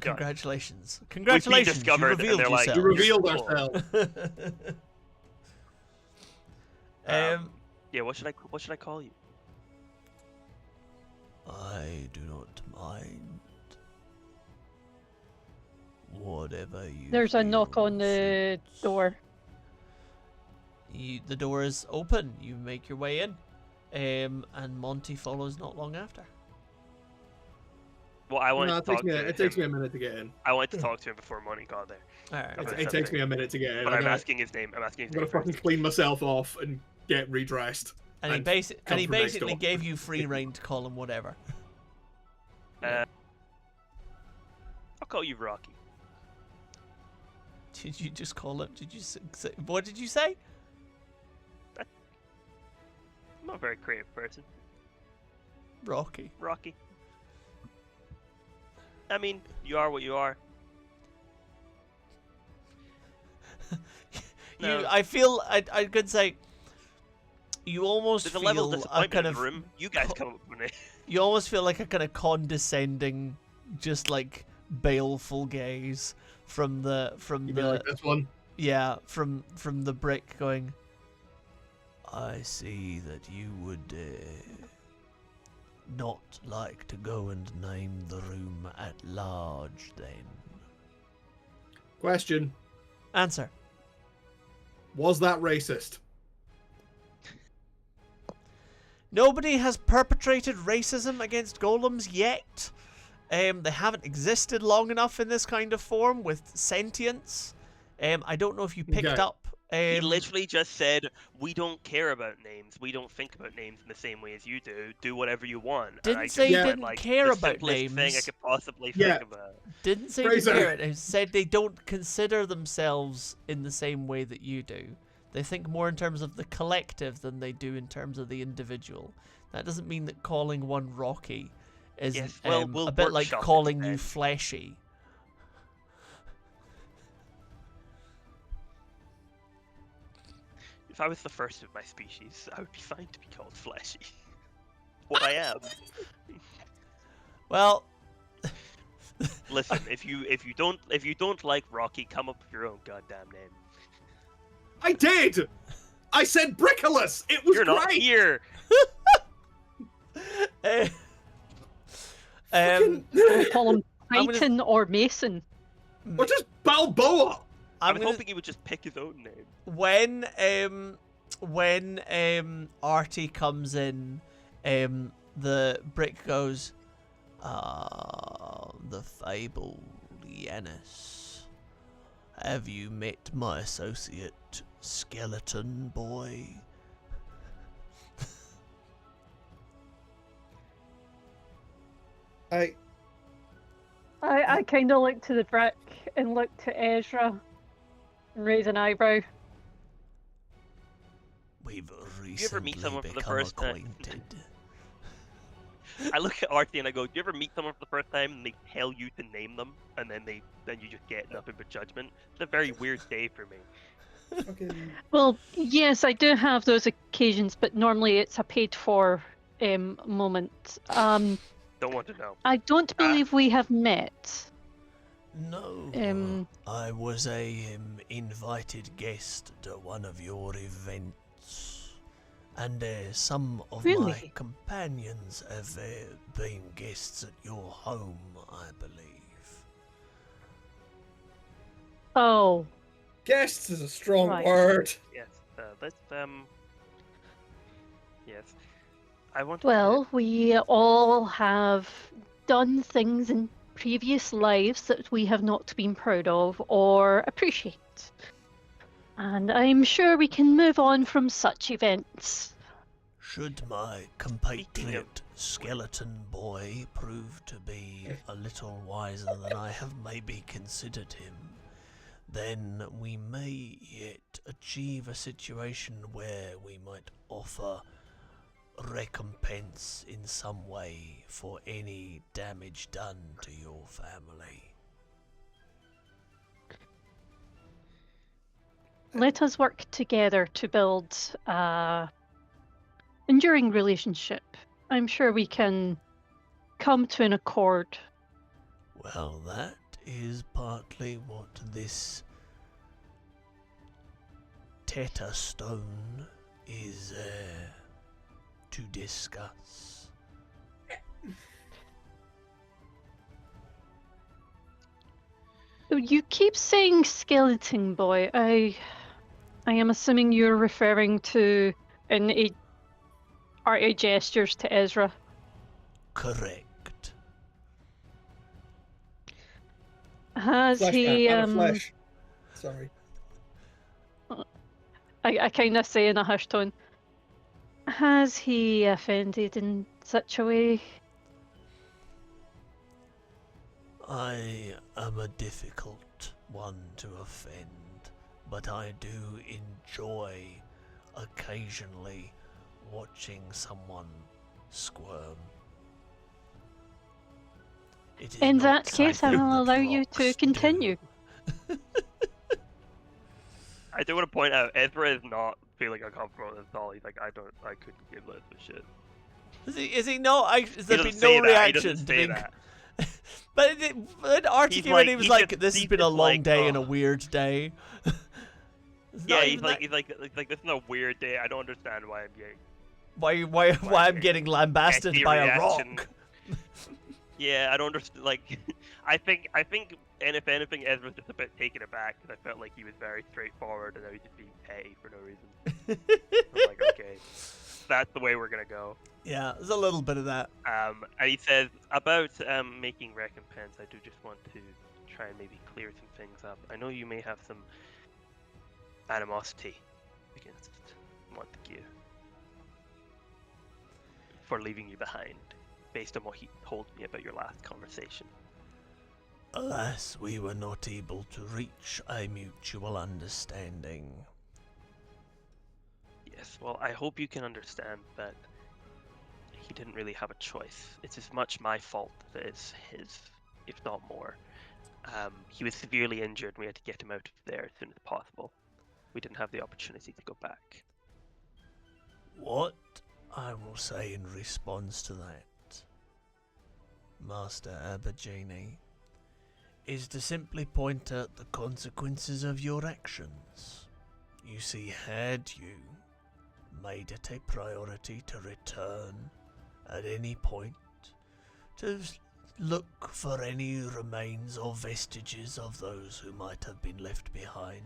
Congratulations. Congratulations, you discovered and revealed they're like, yourself. You revealed Cool. ourselves. Yeah, what should I call you? I do not mind. Whatever you There's a knock feel on the suits. door. The door is open. You make your way in. And Monty follows not long after. Well, I wanted No, to talk to him. it takes me a minute to get in. I wanted to talk to him before Monty got there. Alright. Okay. It takes me a minute to get in. But I'm I'm gonna asking his name. I'm asking his name fucking first. clean myself off and get redressed. And he, and and he come from next basically door. gave you free reign to call him whatever. I'll call you Rocky. Did you just call him? Did you say, what did you say? I'm not a very creative person. Rocky. Rocky. I mean, you are what you are. No. I feel I could say you almost There's a feel level of a disappointment kind in of the room. You guys come up with it. you almost feel like a kind of condescending, just like baleful gaze from the You'd be like this one. yeah from the brick going. I see that you would not like to go and name the room at large then. Question: Answer. was that racist? Nobody has perpetrated racism against golems yet. They haven't existed long enough in this kind of form with sentience. I don't know if you picked Okay. up. He literally just said, "We don't care about names. We don't think about names in the same way as you do. Do whatever you want." Didn't And I just say he went, didn't like, care the about simplest thing I names. could possibly Yeah. think about. Didn't say Fraser. they care. It said they don't consider themselves in the same way that you do. They think more in terms of the collective than they do in terms of the individual. That doesn't mean that calling one Rocky is Yes, well, we'll a bit like workshop it calling you then. fleshy. If I was the first of my species, I would be fine to be called fleshy. What I am. Well, Listen, if you don't like Rocky, come up with your own goddamn name. I did. I said Brickless. It was You're not great. here. Call him I'm gonna- Titan or Mason. Or just Balboa. I I'm was gonna, hoping he would just pick his own name. when Artie comes in, the brick goes, the fabled Yanis. Have you met my associate, Skeleton Boy? I I kind of look to the brick and look to Esra and raise an eyebrow. We've you ever meet recently someone for the become first time? acquainted. I look at Artie and I go, do you ever meet someone for the first time and they tell you to name them and then you just get nothing but judgment? It's a very weird day for me. Okay. Well, yes, I do have those occasions, but normally it's a paid-for moment. Don't want to know. I don't believe we have met. No, I was a invited guest to one of your events, and some of my Really? companions have been guests at your home, I believe. Oh, Guests is a strong Right. word. Yes, let's yes. I want well, we all have done things in previous lives that we have not been proud of or appreciate. And I'm sure we can move on from such events. Should my compatriot skeleton boy prove to be a little wiser than I have maybe considered him, then we may yet achieve a situation where we might offer recompense in some way for any damage done to your family. Let us work together to build a enduring relationship. I'm sure we can come to an accord. Well, that is partly what this Teta Stone is to discuss. You keep saying skeleton boy. I am assuming you're referring to Artie gestures to Esra. Correct. Has Flesh he man, not a flesh. Sorry. I kind of say in a hushed tone. Has he offended in such a way? I am a difficult one to offend, but I do enjoy occasionally watching someone squirm. It is In not that case, I something will that allow you rocks to continue. do. I do want to point out, Ezra is not feeling uncomfortable at all. He's like, I couldn't give less of a shit. Is he not? Has there He been doesn't say no that, he reaction doesn't to say being... that. But Artie He's came in like- and he was he's like, just- this has he's been a just long like, day and a "Ugh." weird day. It's Yeah, not he's even like, that- this is a weird day. I don't understand why I'm getting why I'm getting lambasted nasty by a reaction. rock. Yeah, I don't understand. Like, I think, and if anything, Ezra's just a bit taken aback because I felt like he was very straightforward and now he's just being petty for no reason. I'm like, okay, that's the way we're gonna go. Yeah, there's a little bit of that. And he says about making recompense. I do just want to try and maybe clear some things up. I know you may have some animosity against Montague for leaving you behind, based on what he told me about your last conversation. Alas, we were not able to reach a mutual understanding. Yes, well, I hope you can understand that he didn't really have a choice. It's as much my fault as it is his, if not more. He was severely injured and we had to get him out of there as soon as possible. We didn't have the opportunity to go back. What I will say in response to that, Master Abergini, is to simply point out the consequences of your actions. You see, had you made it a priority to return at any point, to look for any remains or vestiges of those who might have been left behind,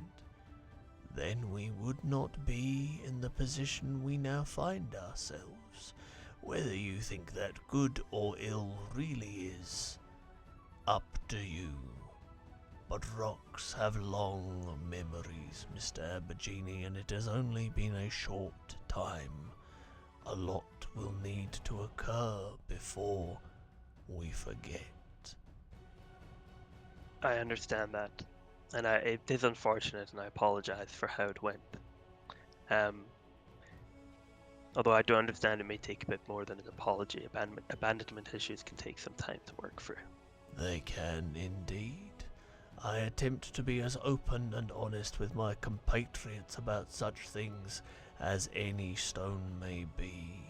then we would not be in the position we now find ourselves. Whether you think that good or ill really is up to you. But rocks have long memories, Mr. Abergini, and it has only been a short time. A lot will need to occur before we forget. I understand that, and it is unfortunate, and I apologize for how it went. Although I do understand it may take a bit more than an apology. Abandonment issues can take some time to work through. They can indeed. I attempt to be as open and honest with my compatriots about such things as any stone may be.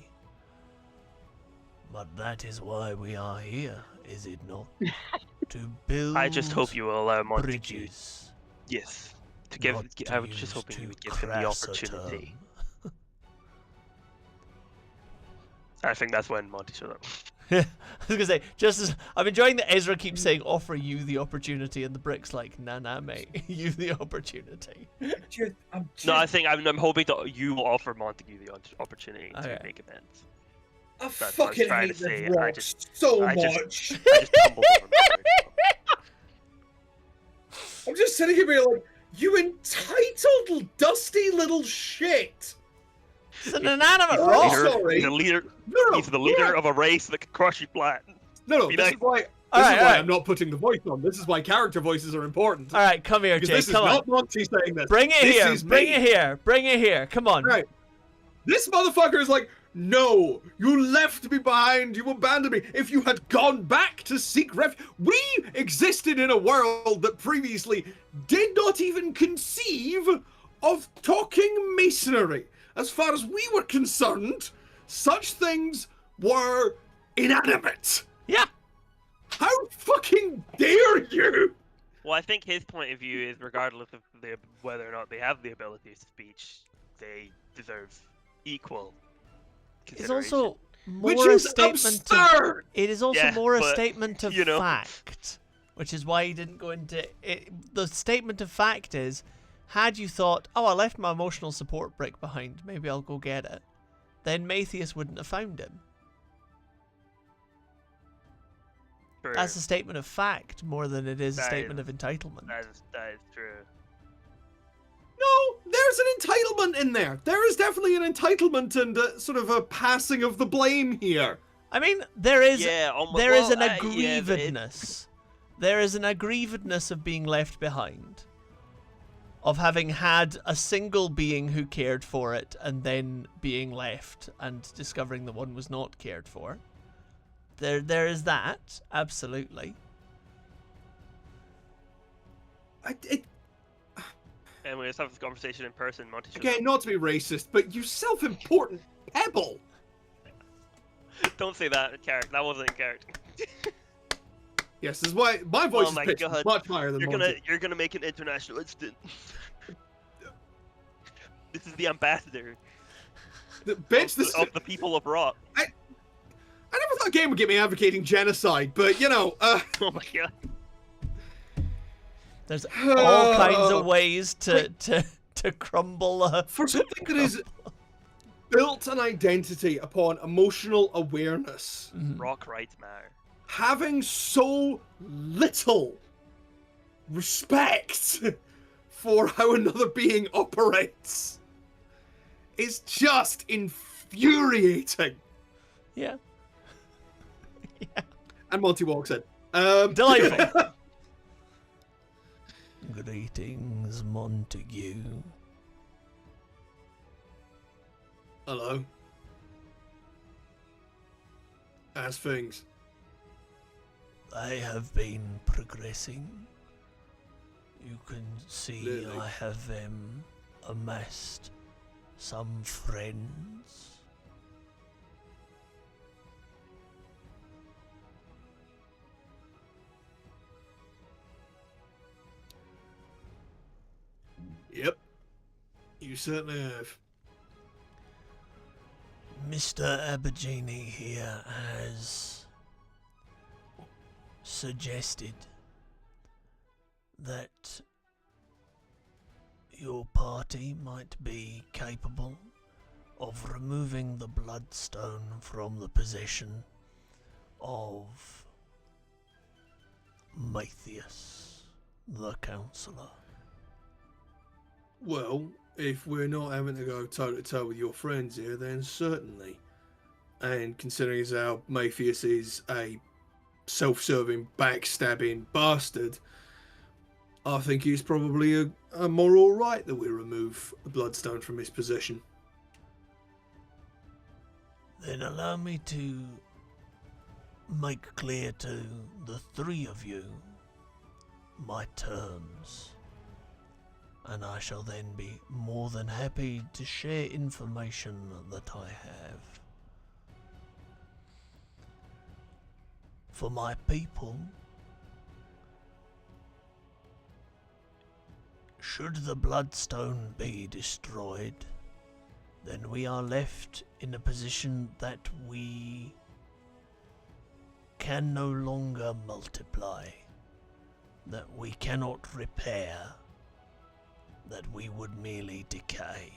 But that is why we are here, is it not? To build I just hope you will allow Monty bridges. Yes. To give. I was just hoping you would give him the opportunity. I think that's when Monty showed up. I was gonna say, just as I'm enjoying that Ezra keeps saying, "Offer you the opportunity," and the Brick's like, "Nah, mate, you the opportunity." No, I think I'm hoping that you will offer Montague the opportunity to make amends. I fucking hate this rock so much. I just tumbled over I'm just sitting here being like, you entitled, dusty little shit. It's an inanimate rock. He's a leader. He's the leader of a race that can crush you flat. No, this is why. I'm not putting the voice on. This is why character voices are important. All right, come here, Jake. This is not Monty saying this. Bring it here. Bring it here. Bring it here. Come on. All right. This motherfucker is like, no, you left me behind. You abandoned me. If you had gone back to seek refuge, we existed in a world that previously did not even conceive of talking masonry. As far as we were concerned, such things were inanimate. Yeah. How fucking dare you? Well, I think his point of view is regardless of whether or not they have the ability to speech, they deserve equal It's consideration. also more Which a is statement absurd. it is also more a statement of you know. fact, which is why he didn't go into it. The statement of fact is, had you thought, oh, I left my emotional support brick behind, maybe I'll go get it, then Matthias wouldn't have found him. True. That's a statement of fact more than it is a statement of entitlement. That is true. No, there's an entitlement in there. There is definitely an entitlement and sort of a passing of the blame here. I mean, there is there is an aggrievedness. There is an aggrievedness of being left behind. Of having had a single being who cared for it and then being left and discovering that one was not cared for. There is that, absolutely. And let's have this conversation in person, Monty. Again, not to be racist, but you self-important pebble. Don't say that, character. That wasn't a character. Yes, this is why my voice is pitched much higher than Monty. You're gonna make an international incident. This is the ambassador. Of the people of Rock. I never thought a game would get me advocating genocide, but you know. Oh my god. There's all kinds of ways to crumble for something that is built an identity upon emotional awareness. Rock rights matter. Having so little respect for how another being operates is just infuriating. Yeah. Yeah. And Monty walks in. Delightful. Greetings, Montague. Hello. As things. I have been progressing. You can see Really? I have amassed some friends. Yep. You certainly have. Mr. Abergini here has suggested that your party might be capable of removing the bloodstone from the possession of Matthias, the counsellor. Well, if we're not having to go toe-to-toe with your friends here, then certainly. And considering as how Matthias is a self-serving, backstabbing bastard, I think it's probably a moral right that we remove the Bloodstone from his possession. Then allow me to make clear to the three of you my terms, and I shall then be more than happy to share information that I have. For my people, should the Bloodstone be destroyed, then we are left in a position that we can no longer multiply, that we cannot repair, that we would merely decay.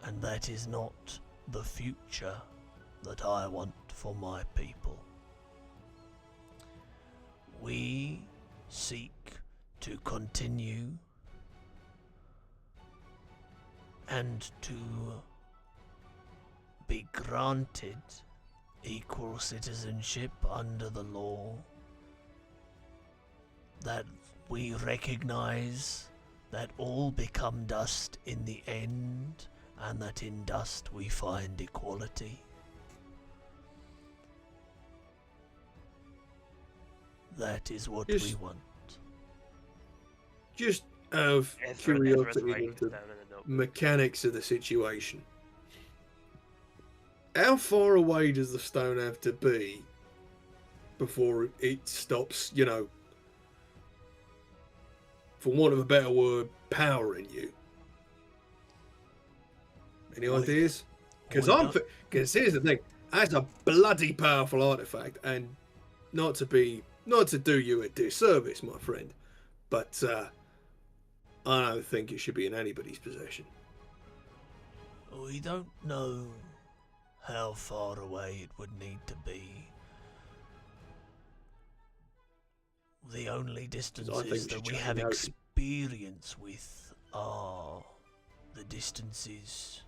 And that is not the future that I want for my people. We seek to continue and to be granted equal citizenship under the law, that we recognize that all become dust in the end, and that in dust we find equality. That is what we want. Just out of curiosity of the mechanics of the situation, how far away does the stone have to be before it stops, you know, for want of a better word, powering you? Any ideas? Because here's the thing, that's a bloody powerful artifact, and not to do you a disservice, my friend, but I don't think it should be in anybody's possession. We don't know how far away it would need to be. The only distances that we have experience with are the distances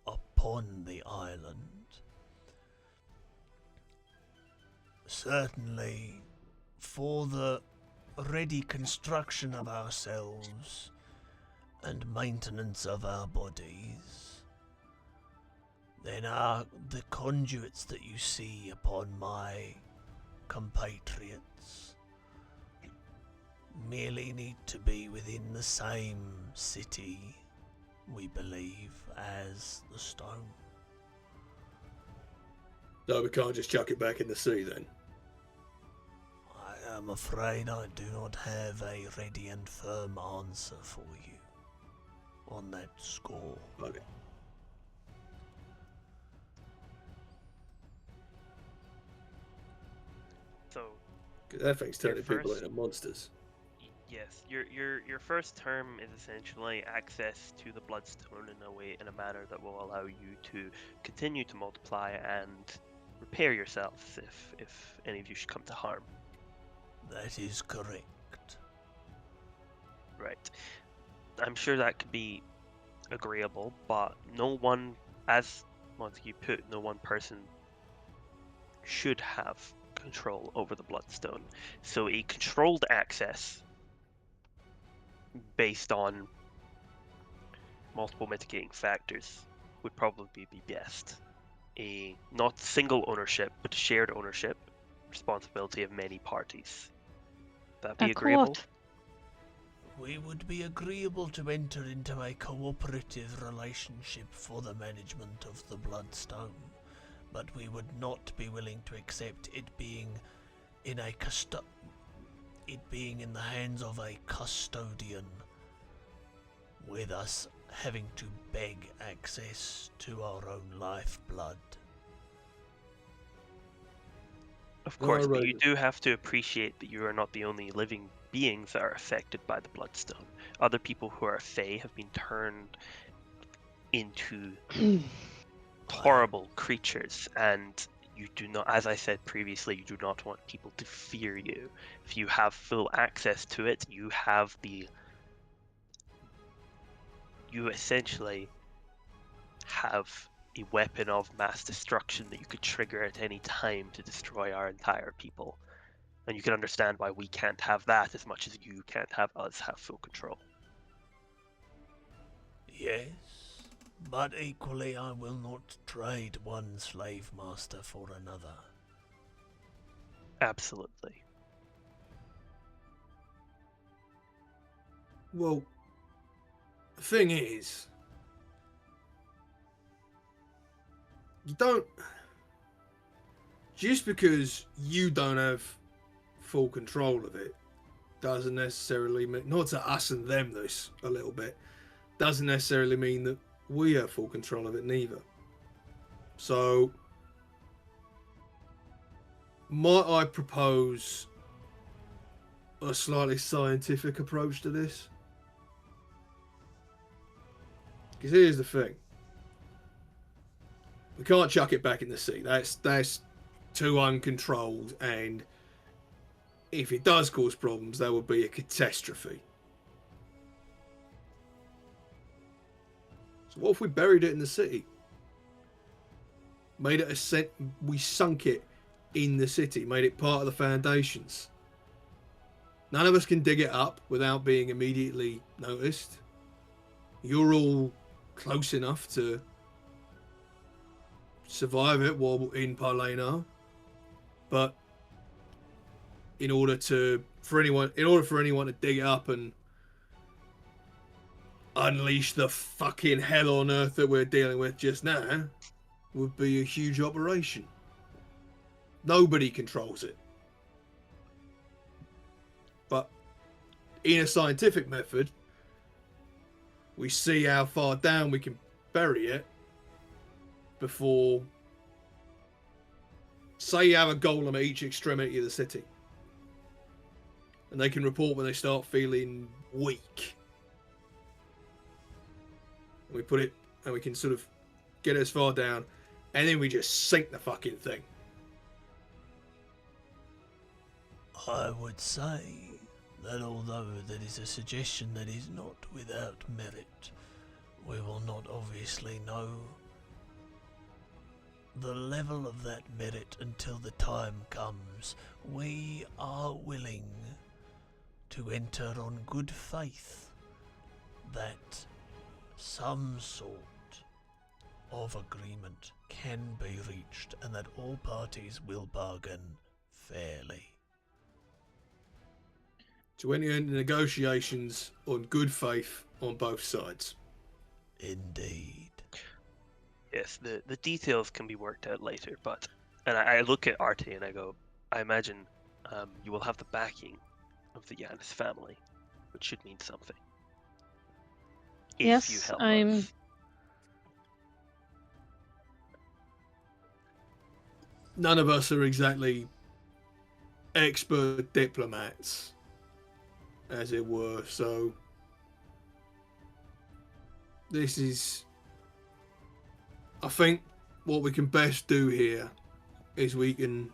upon the island. Certainly, for the ready construction of ourselves and maintenance of our bodies, then the conduits that you see upon my compatriots merely need to be within the same city, we believe, as the stone. So we can't just chuck it back in the sea then? I am afraid I do not have a ready and firm answer for you on that score. Okay. So that thing's turning people into monsters. Yes, your first term is essentially access to the Bloodstone in a manner that will allow you to continue to multiply and repair yourselves if any of you should come to harm. That is correct. Right. I'm sure that could be agreeable, but no one, as Monty put, no one person should have control over the Bloodstone. So a controlled access based on multiple mitigating factors would probably be best. A not single ownership, but shared ownership, responsibility of many parties. That be agreeable? We would be agreeable to enter into a cooperative relationship for the management of the Bloodstone, but we would not be willing to accept it being in the hands of a custodian, with us having to beg access to our own lifeblood. Of course, but you do have to appreciate that you are not the only living beings that are affected by the Bloodstone. Other people who are Fae have been turned into horrible creatures, and you do not, as I said previously, you do not want people to fear you. If you have full access to it, you essentially have a weapon of mass destruction that you could trigger at any time to destroy our entire people. And you can understand why we can't have that as much as you can't have us have full control. Yes, but equally I will not trade one slave master for another. Absolutely. Well, the thing is, you don't... Just because you don't have full control of it doesn't necessarily mean... Not to us and them this a little bit. Doesn't necessarily mean that we have full control of it neither. So, might I propose a slightly scientific approach to this? Because here's the thing. We can't chuck it back in the sea. That's too uncontrolled, and if it does cause problems, that would be a catastrophe. So what if we buried it in the city? Made it we sunk it in the city, made it part of the foundations. None of us can dig it up without being immediately noticed. You're all close enough to survive it while in Palena, but in order for anyone to dig it up and unleash the fucking hell on earth that we're dealing with just now, would be a huge operation. Nobody controls it. But in a scientific method, we see how far down we can bury it before... Say you have a golem at each extremity of the city, and they can report when they start feeling weak. And we put it, and we can sort of get it as far down, and then we just sink the fucking thing. I would say that although that is a suggestion that is not without merit, we will not obviously know the level of that merit until the time comes. We are willing to enter on good faith that some sort of agreement can be reached and that all parties will bargain fairly. To enter into negotiations on good faith on both sides. Indeed. Yes, the details can be worked out later, but... And I look at Artie and I go, I imagine you will have the backing of the Yanis family, which should mean something. If Yes, you help I'm... us. None of us are exactly expert diplomats, as it were, so this is... I think what we can best do here is we can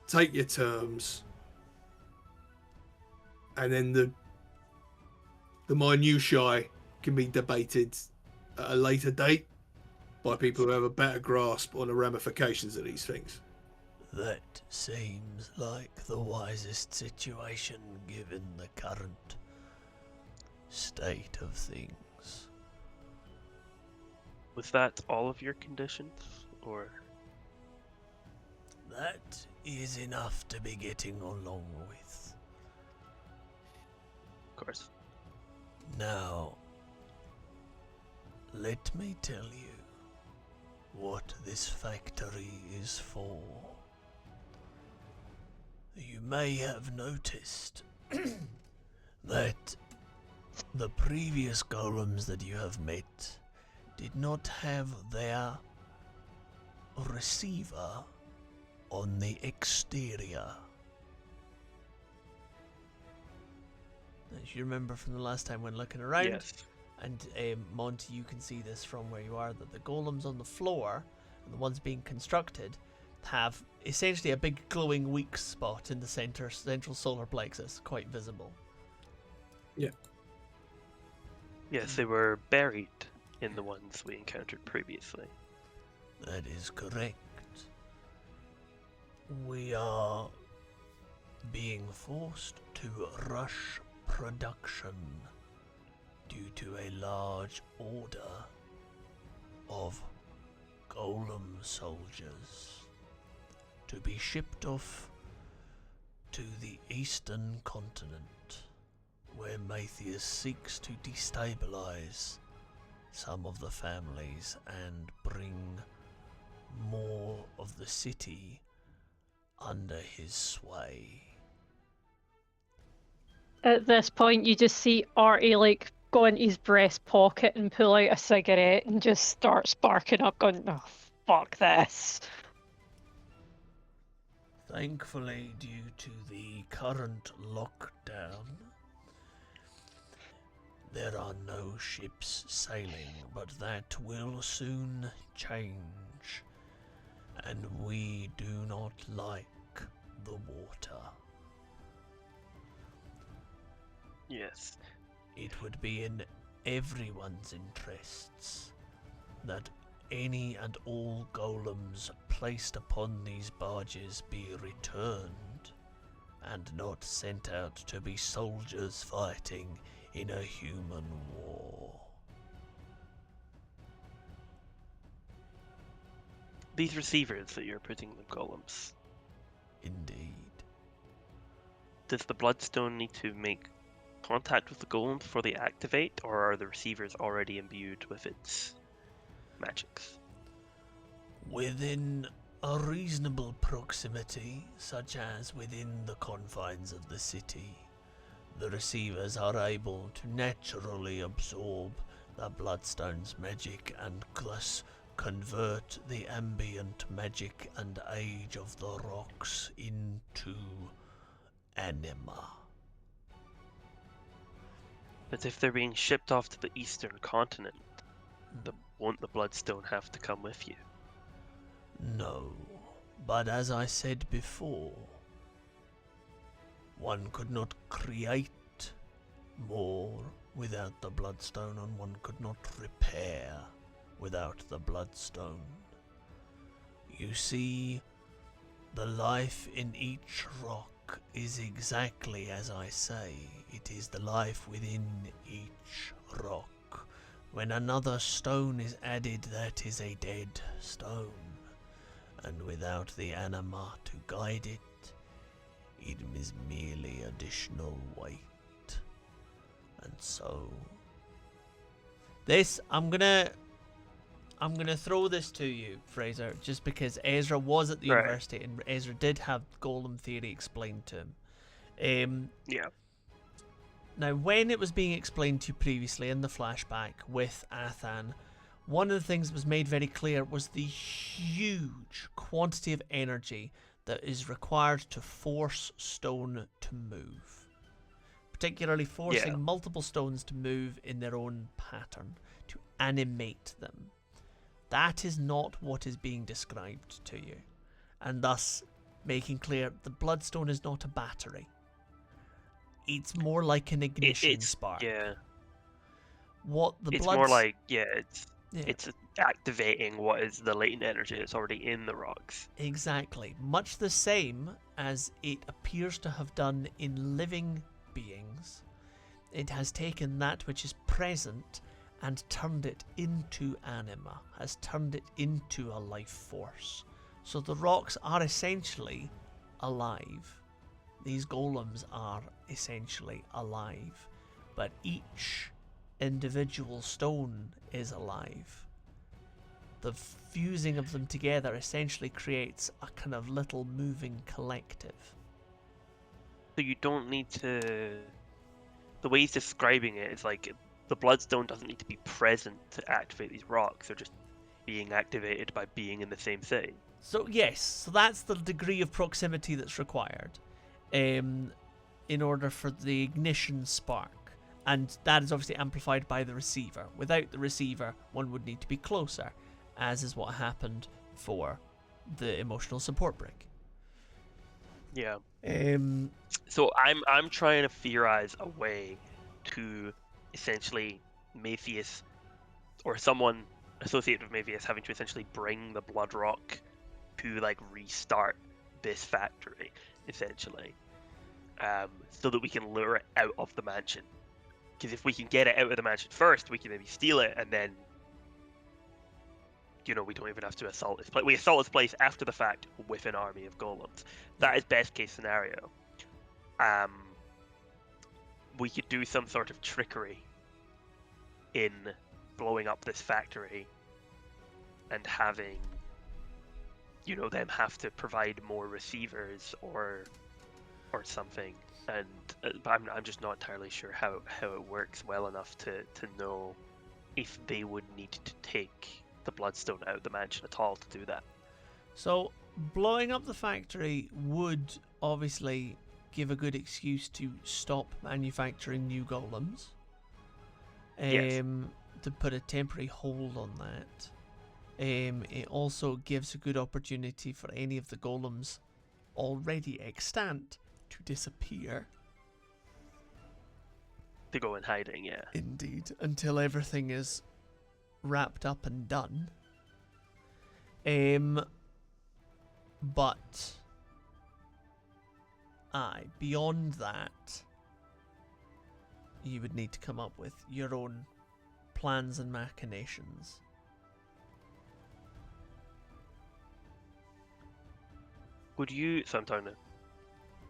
take your terms, and then the minutiae can be debated at a later date by people who have a better grasp on the ramifications of these things. That seems like the wisest situation given the current state of things. Was that all of your conditions, or? That is enough to be getting along with. Of course. Now, let me tell you what this factory is for. You may have noticed that the previous golems that you have met did not have their receiver on the exterior. As you remember from the last time when looking around, Yes. and Monty, you can see this from where you are, that the golems on the floor, and the ones being constructed, have essentially a big glowing weak spot in the central solar plexus, quite visible. Yeah. Yes, they were buried in the ones we encountered previously. That is correct. We are being forced to rush production due to a large order of golem soldiers to be shipped off to the eastern continent, where Matthias seeks to destabilize some of the families and bring more of the city under his sway. At this point, you just see Artie like go into his breast pocket and pull out a cigarette and just start sparking up, going, "Oh, fuck this." Thankfully, due to the current lockdown, there are no ships sailing, but that will soon change, and we do not like the water. Yes. It would be in everyone's interests that any and all golems placed upon these barges be returned and not sent out to be soldiers fighting in a human war. These receivers that you're putting in the golems, Indeed. does the bloodstone need to make contact with the golem before they activate, or are the receivers already imbued with its magics? Within a reasonable proximity, such as within the confines of the city, the receivers are able to naturally absorb the bloodstone's magic and thus convert the ambient magic and age of the rocks into anima. But if they're being shipped off to the eastern continent, won't the bloodstone have to come with you? No, but as I said before, one could not create more without the bloodstone, and one could not repair without the bloodstone. You see, the life in each rock is exactly as I say. It is the life within each rock. When another stone is added, that is a dead stone. And without the anima to guide it, it is merely additional weight. And so, this, I'm gonna throw this to you, Fraser, just because Esra was at the university and Esra did have golem theory explained to him. Yeah. Now, when it was being explained to you previously in the flashback with Athan, one of the things that was made very clear was the huge quantity of energy that is required to force stone to move. Particularly forcing multiple stones to move in their own pattern, to animate them. That is not what is being described to you. And thus, making clear the bloodstone is not a battery. It's more like an ignition spark. Yeah. What the it's more like, it's activating what is the latent energy that's already in the rocks. Exactly. Much the same as it appears to have done in living beings. It has taken that which is present and turned it into anima, has turned it into a life force. So the rocks are essentially alive. These golems are essentially alive, but each individual stone is alive. The fusing of them together essentially creates a kind of little moving collective. So you don't need to... The way he's describing it is like the bloodstone doesn't need to be present to activate these rocks. They're just being activated by being in the same thing. So yes, so that's the degree of proximity that's required in order for the ignition spark. And that is obviously amplified by the receiver. Without the receiver, one would need to be closer, as is what happened for the emotional support brick. Yeah. So I'm trying to theorize a way to essentially Matthias, or someone associated with Matthias, having to essentially bring the blood rock to like restart this factory, essentially. so that we can lure it out of the mansion. Because if we can get it out of the mansion first, we can maybe steal it, and then, we don't even have to assault its place. We assault its place after the fact with an army of golems. That is best case scenario. We could do some sort of trickery in blowing up this factory and having, them have to provide more receivers or something. And I'm just not entirely sure how it works well enough to know if they would need to take the Bloodstone out of the mansion at all to do that. So blowing up the factory would obviously give a good excuse to stop manufacturing new golems. Yes. To put a temporary hold on that. It also gives a good opportunity for any of the golems already extant to disappear. To go in hiding, yeah. Indeed, until everything is wrapped up and done. But beyond that, you would need to come up with your own plans and machinations. Would you... So I'm talking to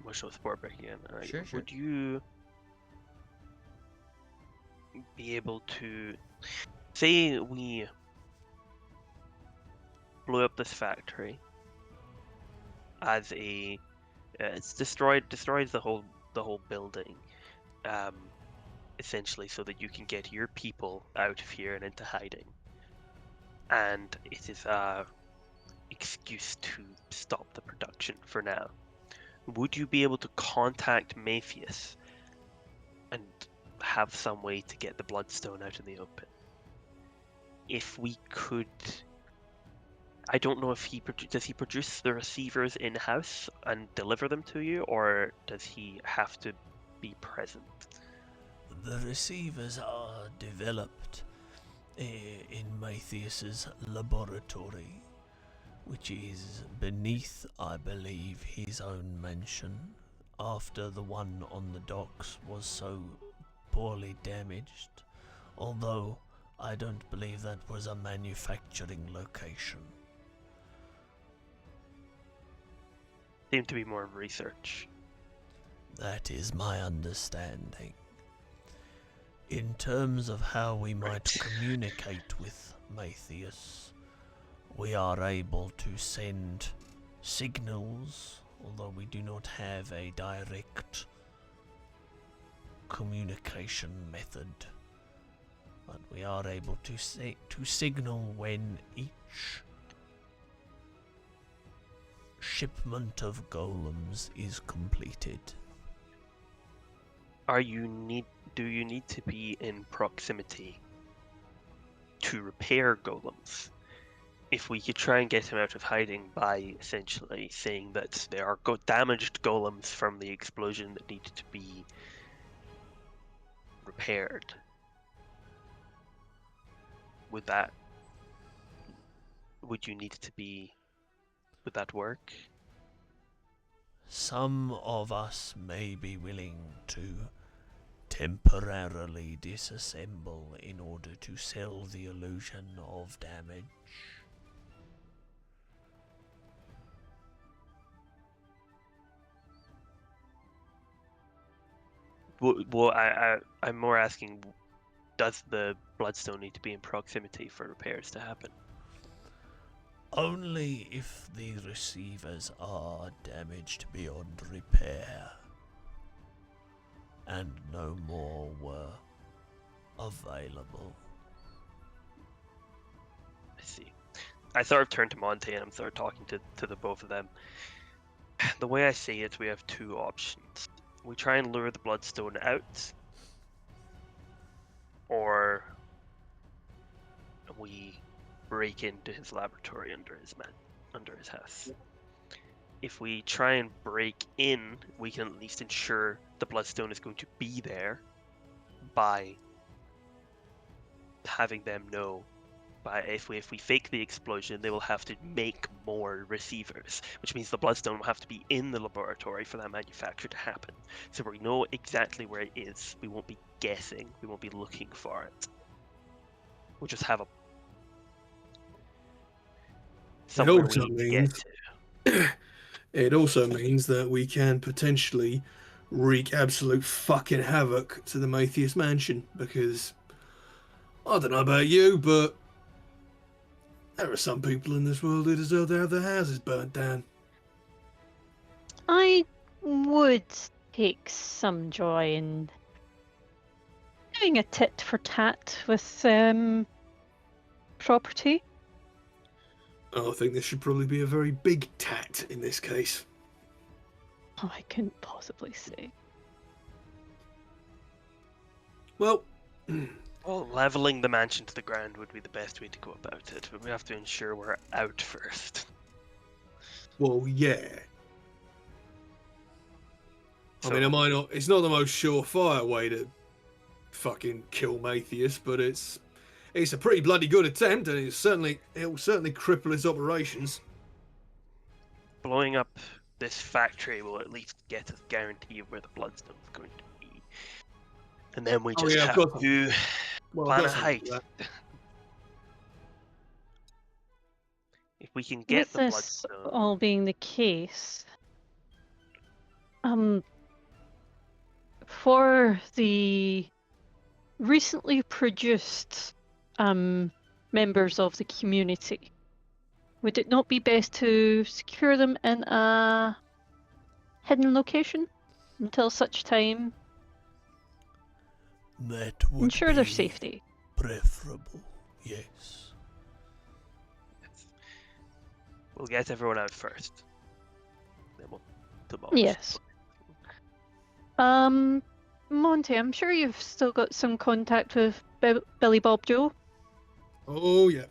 emotional support break again. Sure. Would you be able to... Say we blew up this factory as a... it's destroys the whole building. Essentially so that you can get your people out of here and into hiding. And it is a excuse to stop the production for now. Would you be able to contact Matthias and have some way to get the Bloodstone out in the open? If we could... I don't know if does he produce the receivers in-house and deliver them to you, or does he have to be present? The receivers are developed in Matthias's laboratory, which is beneath, I believe, his own mansion, after the one on the docks was so poorly damaged, although I don't believe that was a manufacturing location. Seemed to be more research. That is my understanding. In terms of how we might communicate with Matthias, we are able to send signals, although we do not have a direct communication method. But we are able to signal when each shipment of golems is completed. Do you need to be in proximity to repair golems? If we could try and get him out of hiding by essentially saying that there are damaged golems from the explosion that need to be repaired, would that work? Some of us may be willing to temporarily disassemble in order to sell the illusion of damage. Well, I'm more asking, does the Bloodstone need to be in proximity for repairs to happen? Only if the receivers are damaged beyond repair, and no more were available. I see. I sort of turn to Monty and I'm sort of talking to the both of them. The way I see it, we have two options. We try and lure the Bloodstone out, or we break into his laboratory under his house. If we try and break in, we can at least ensure the Bloodstone is going to be there by having them know But if we fake the explosion, they will have to make more receivers, which means the bloodstone will have to be in the laboratory for that manufacture to happen. So we know exactly where it is. We won't be guessing. We won't be looking for it. We'll just have somewhere we need to get to. It also means that we can potentially wreak absolute fucking havoc to the Matthias mansion, because I don't know about you, but there are some people in this world who deserve to have their houses burnt down. I would take some joy in doing a tit for tat with property. I think this should probably be a very big tat in this case. Oh, I couldn't possibly say. Well, Well, leveling the mansion to the ground would be the best way to go about it, but we have to ensure we're out first. well, yeah. So, I mean, it's not the most surefire way to fucking kill Matthias, but it's a pretty bloody good attempt, and it will certainly cripple his operations. blowing up this factory will at least get us guarantee of where the bloodstone is going to be. And then we just have to plan a heist. If we can get With the this bloodstone... all being the case, for the recently produced members of the community, would it not be best to secure them in a hidden location until such time? That would Ensure their be safety. preferable, yes. We'll get everyone out first. Then we'll demolish. Yes. Monty, I'm sure you've still got some contact with Billy Bob Joe. Oh, yeah.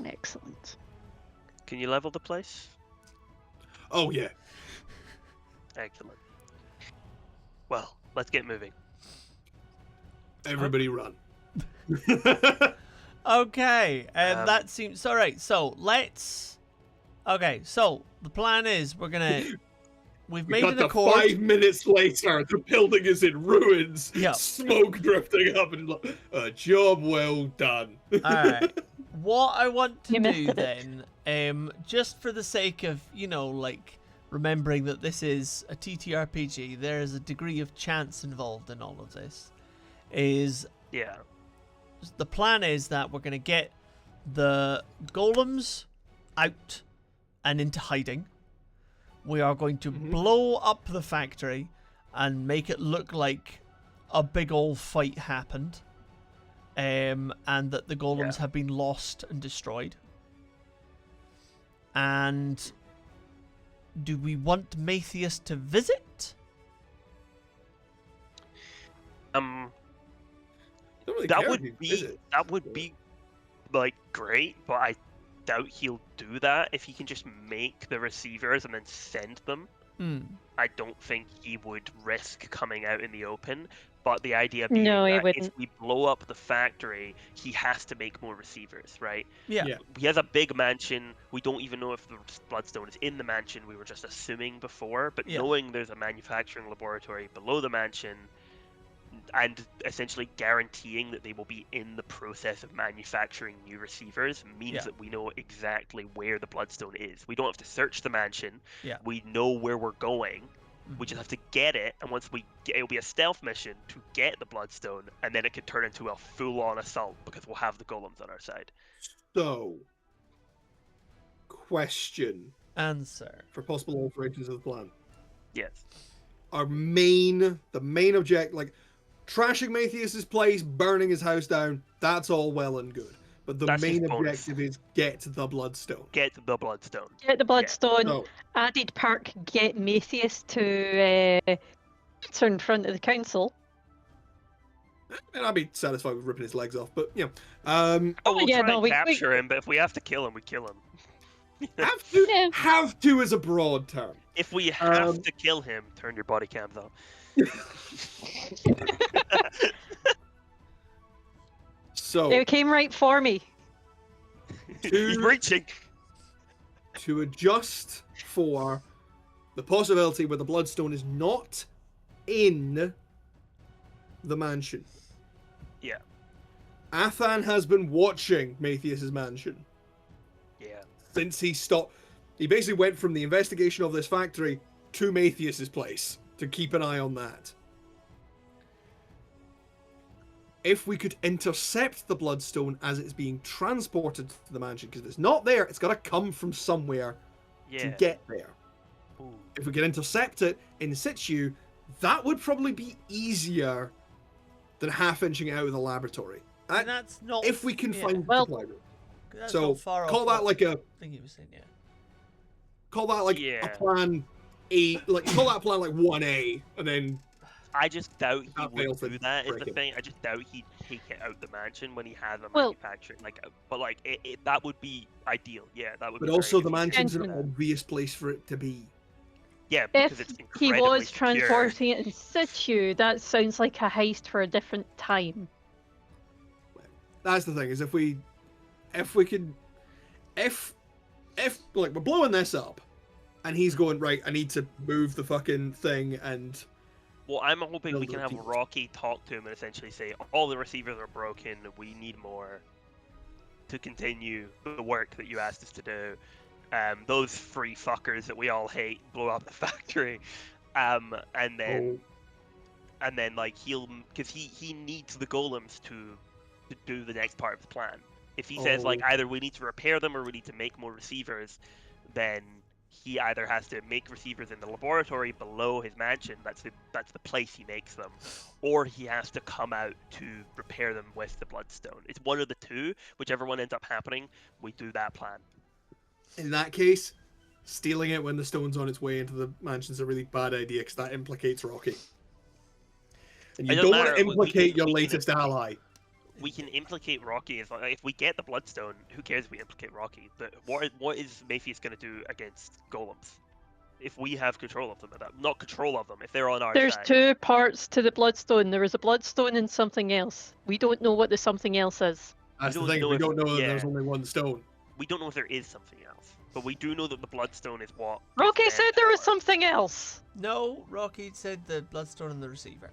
Excellent. Can you level the place? Oh, yeah. Excellent. Well, let's get moving. Everybody run. Okay, that seems all right. So let's. Okay, so the plan is we've made an accord. 5 minutes later, the building is in ruins. Yeah. Smoke drifting up, and like, a job well done. All right. What I want to You do missed it. then, just for the sake of like remembering that this is a TTRPG, there is a degree of chance involved in all of this. Yeah. The plan is that we're going to get the golems out and into hiding. We are going to blow up the factory and make it look like a big old fight happened. And that the golems have been lost and destroyed. And do we want Matthias to visit? That would be like great, but I doubt he'll do that. If he can just make the receivers and then send them, I don't think he would risk coming out in the open. But the idea being that if we blow up the factory, he has to make more receivers, right? Yeah. He has a big mansion. We don't even know if the bloodstone is in the mansion. We were just assuming before. But knowing there's a manufacturing laboratory below the mansion, and essentially guaranteeing that they will be in the process of manufacturing new receivers means that we know exactly where the bloodstone is. We don't have to search the mansion. Yeah. We know where we're going. We just have to get it, and once we get, it'll be a stealth mission to get the bloodstone, and then it could turn into a full-on assault because we'll have the golems on our side. So, question. Answer. For possible alterations of the plan. Yes. The main object, like trashing Matthias's place, burning his house down, that's all well and good. But the main objective is get the bloodstone. Get the bloodstone. Get the bloodstone. So, Added perk, get Matthias to answer in front of the council. and I'd be satisfied with ripping his legs off, but you know. We'll try and capture him, but if we have to kill him, we kill him. Have to is a broad term. If we have to kill him, turn your body cams off. So They came right for me. He's reaching. To adjust for the possibility where the Bloodstone is not in the mansion. Yeah. Athan has been watching Matthias's mansion. Yeah. Since he stopped. He basically went from the investigation of this factory to Matthias's place to keep an eye on that. If we could intercept the Bloodstone as it's being transported to the mansion, because if it's not there, it's got to come from somewhere to get there. Ooh. If we could intercept it in situ, that would probably be easier than half-inching it out of the laboratory. And that's not. If we can find the Well, supply room. That's So not far call off that like a I think he was saying, yeah. call that like Yeah. a plan A, like call that plan like 1A, and then I just doubt he That would fails do to that. Is break the it. thing. I just doubt he'd take it out the mansion when he has a Well- manufacturing. But like that would be ideal. Yeah, that would. but be also very the good. mansion's an Gentlemen. obvious place for it to be. Yeah, because If it's he incredibly was secure. transporting it in situ, that sounds like a heist for a different time. That's the thing, is if we could, if like we're blowing this up, and he's going, right, I need to move the fucking thing, and Well, I'm hoping we build can the have teams. Rocky talk to him and essentially say, all the receivers are broken, we need more to continue the work that you asked us to do. Those free fuckers that we all hate blow up the factory. And then like because he needs the golems to do the next part of the plan. If he says like either we need to repair them or we need to make more receivers, then he either has to make receivers in the laboratory below his mansion, that's the place he makes them, or he has to come out to repair them with the Bloodstone. It's one of the two. Whichever one ends up happening, we do that plan. in that case, stealing it when the stone's on its way into the mansion's a really bad idea, because that implicates Rocky. And It you doesn't don't want matter, to we implicate can- your we can latest ally. We can implicate Rocky if we get the Bloodstone. Who cares if we implicate Rocky? What is Matthias going to do against golems? If we have control of them, not control of them, if they're on our There's side. two parts to the Bloodstone. There is a Bloodstone and something else. We don't know what the something else is. That's the don't thing, know we if- don't know that yeah. there's only one stone. We don't know if there is something else, but we do know that the Bloodstone is what. gives Rocky them said there was power. something else. No, Rocky said the Bloodstone and the receiver.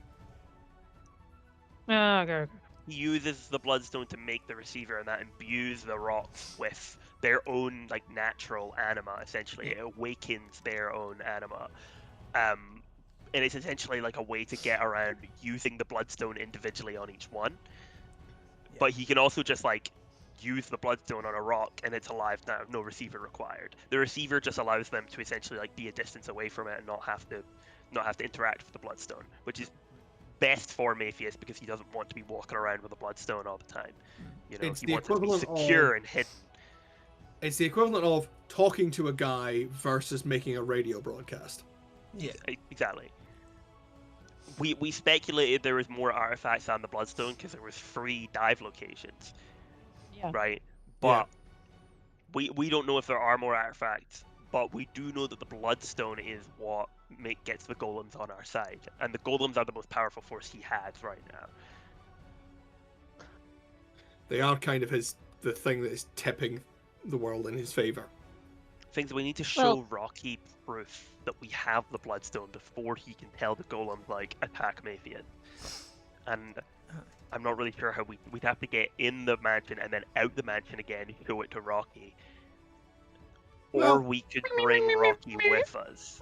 Ah, okay. He uses the Bloodstone to make the receiver, and that imbues the rocks with their own like natural anima. Essentially, it awakens their own anima, and it's essentially like a way to get around using the Bloodstone individually on each one. Yeah. But he can also just like use the Bloodstone on a rock, and it's alive now. No receiver required. The receiver just allows them to essentially like be a distance away from it and not have to interact with the Bloodstone, which is best for Matthias because he doesn't want to be walking around with a Bloodstone all the time. You know, It's he the wants it to be equivalent secure and hidden. It's the equivalent of talking to a guy versus making a radio broadcast. Yeah. Exactly. We speculated there was more artifacts on the Bloodstone because there was 3 dive locations, Yeah. right? But we don't know if there are more artifacts. But we do know that the Bloodstone is what gets the golems on our side, and the golems are the most powerful force he has right now. They are kind of the thing that is tipping the world in his favor. Things we need to show Rocky proof that we have the Bloodstone before he can tell the golems like attack Matthias. And I'm not really sure how we'd have to get in the mansion and then out the mansion again, show it to Rocky. Well- Or we could bring Rocky with us.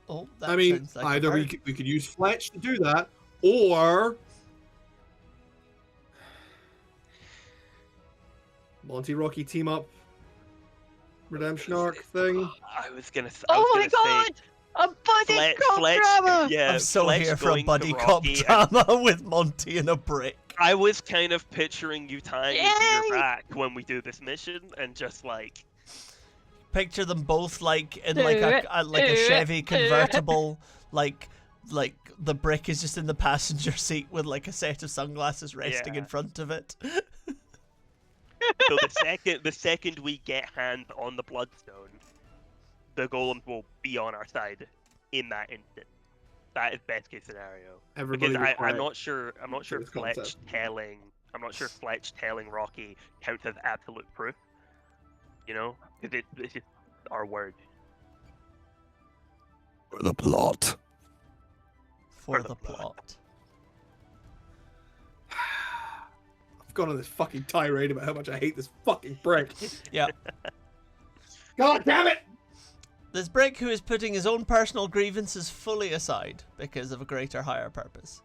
Oh, that I mean, sounds like either a we bird. could use Fletch to do that, or Monty Rocky team up redemption arc thing. I was gonna say. Oh my god! A buddy cop drama! Yeah, I'm so Fletch here for a going to buddy cop Rocky and drama with Monty and a brick. I was kind of picturing you tying into Yay! your back when we do this mission, and just like Picture them both like in like a Chevy convertible, like the brick is just in the passenger seat with like a set of sunglasses resting in Yeah. front of it. so the second we get hand on the Bloodstone, the golems will be on our side in that instant. That is best case scenario. Everybody Because was I'm not sure. I'm not sure this concept. Fletch telling. I'm not sure Fletch telling Rocky counts as absolute proof. You know, because it's just our word. For the plot. For the plot. I've gone on this fucking tirade about how much I hate this fucking brick. Yeah. God damn it! This brick who is putting his own personal grievances fully aside because of a greater, higher purpose.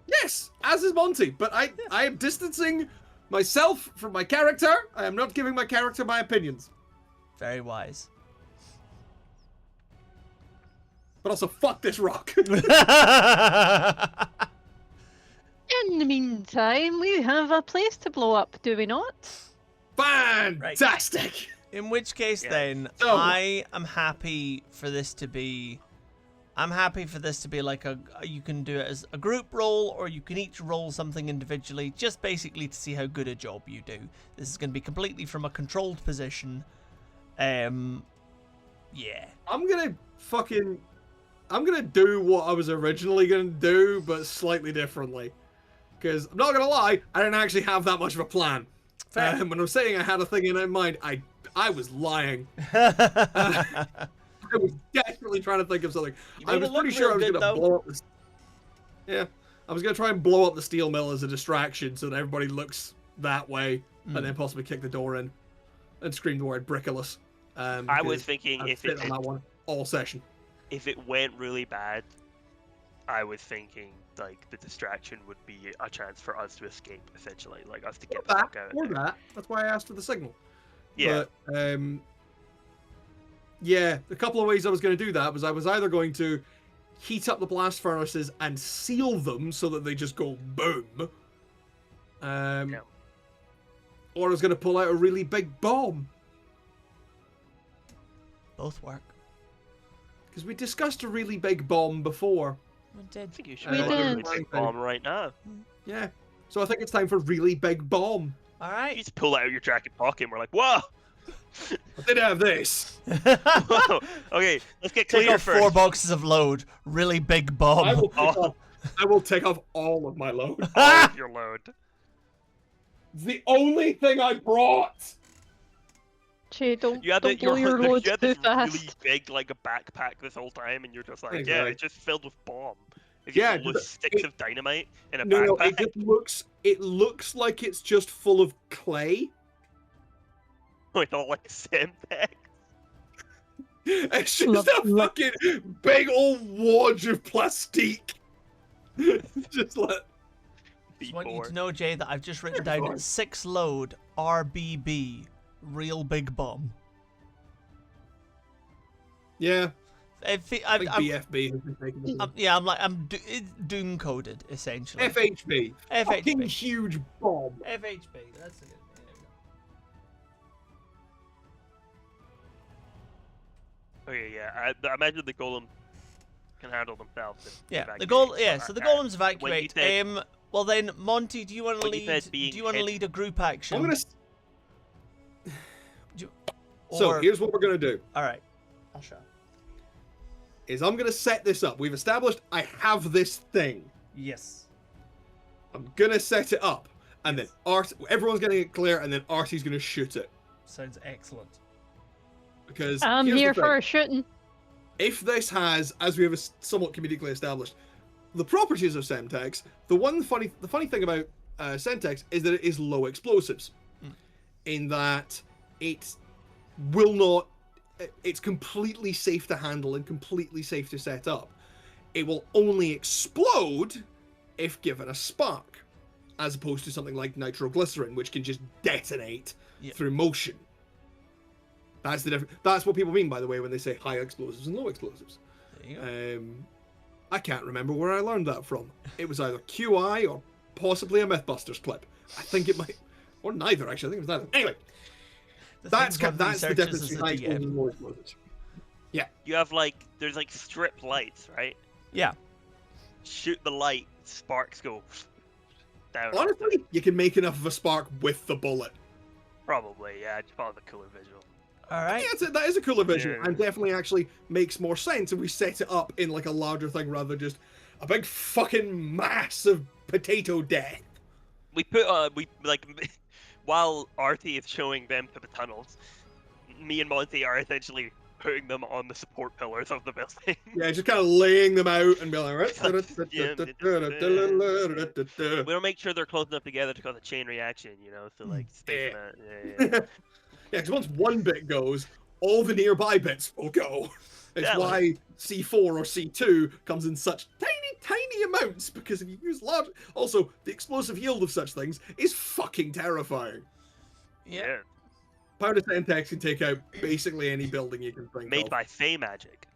Yes, as is Monty, but I am distancing myself from my character. I am not giving my character my opinions. Very wise. But also, fuck this rock. In the meantime, we have a place to blow up, do we not? Fantastic! In which case, then, So- I am happy for this to be... I'm happy for this to be like you can do it as a group roll, or you can each roll something individually, just basically to see how good a job you do. This is going to be completely from a controlled position. Yeah. I'm gonna do what I was originally gonna do, but slightly differently. Because I'm not gonna lie, I didn't actually have that much of a plan. Fair. When I was saying I had a thing in mind, I was lying. I was desperately trying to think of something. I was pretty sure I was gonna blow up this. Yeah, I was gonna try and blow up the steel mill as a distraction, so that everybody looks that way, and then possibly kick the door in, and scream the word "Brickless." I was thinking I've if been on that one all session. If it went really bad, I was thinking like the distraction would be a chance for us to escape, essentially, like us to get the fuck out. Or that. That's why I asked for the signal. Yeah. But, yeah, a couple of ways I was going to do that was I was either going to heat up the blast furnaces and seal them so that they just go boom. Or I was going to pull out a really big bomb. Both work. Because we discussed a really big bomb before. We did. I think you should We do a did. really big bomb right now. Yeah. So I think it's time for really big bomb. All You right. just pull out your jacket pocket and we're like, whoa! I did have this. Whoa! Okay, let's get Take clear off first. 4 boxes of load. Really big bomb. I will take off all of my load. All of your load. The only thing I brought. Che, don't You had, blow your you loads had too this really fast. big like a backpack this whole time, and you're just like, yeah, Exactly. it's just filled with bomb. It's Yeah, just loose sticks of dynamite in a No, backpack it looks like it's just full of clay. with all like Semtex. It's just a fucking big old wad of plastique. Just like I just want you to know, Jay, that I've just written down 6 load RBB, real big bomb. yeah. I think I'm, BFB has been taking the yeah, it's doom coded essentially. FHB. Fucking FHB. huge bomb. FHB. That's it. Okay, yeah. I imagine the golem can handle themselves. and Yeah, evacuate, the goal. but, Yeah, so the golems evacuate. said- Well then, Monty, do you want to when you lead? said being Do you want to hit- lead a group action? I'm gonna. Or- So here's what we're gonna do. All right, I'll show. Is I'm gonna set this up. We've established I have this thing. Yes. I'm gonna set it up, and then everyone's getting it clear, and then Artie's gonna shoot it. Sounds excellent. Because I'm here's the here thing. for a shooting. If this has, as we have somewhat comedically established, the properties of Semtex, the funny thing about Semtex is that it is low explosives, in that it will not. It's completely safe to handle and completely safe to set up. It will only explode if given a spark, as opposed to something like nitroglycerin, which can just detonate through motion. That's the difference. That's what people mean, by the way, when they say high explosives and low explosives. There you go. I can't remember where I learned that from. It was either QI or possibly a Mythbusters clip. I think it might, or neither actually. I think it was neither. Anyway, that's the difference between high explosives and low explosives. Yeah. You have there's strip lights, right? Yeah. Shoot the light, sparks go down. Honestly, you can make enough of a spark with the bullet. Probably, yeah. Just follow the cooler visual. All right. Yeah, that is a cooler visual, Yeah. and definitely actually makes more sense if we set it up in like a larger thing rather than just a big fucking mass of potato death. We put while Artie is showing them to the tunnels, me and Monty are essentially putting them on the support pillars of the building. Yeah, just kind of laying them out and being like, We'll make sure they're close enough together to cause a chain reaction, so like stay for that. yeah, because once one bit goes, all the nearby bits will go. It's why C4 or C2 comes in such tiny amounts, because if you use large... Also, the explosive yield of such things is fucking terrifying. Yeah. Powder Semtex can take out basically any building you can think Made of. by Fey magic.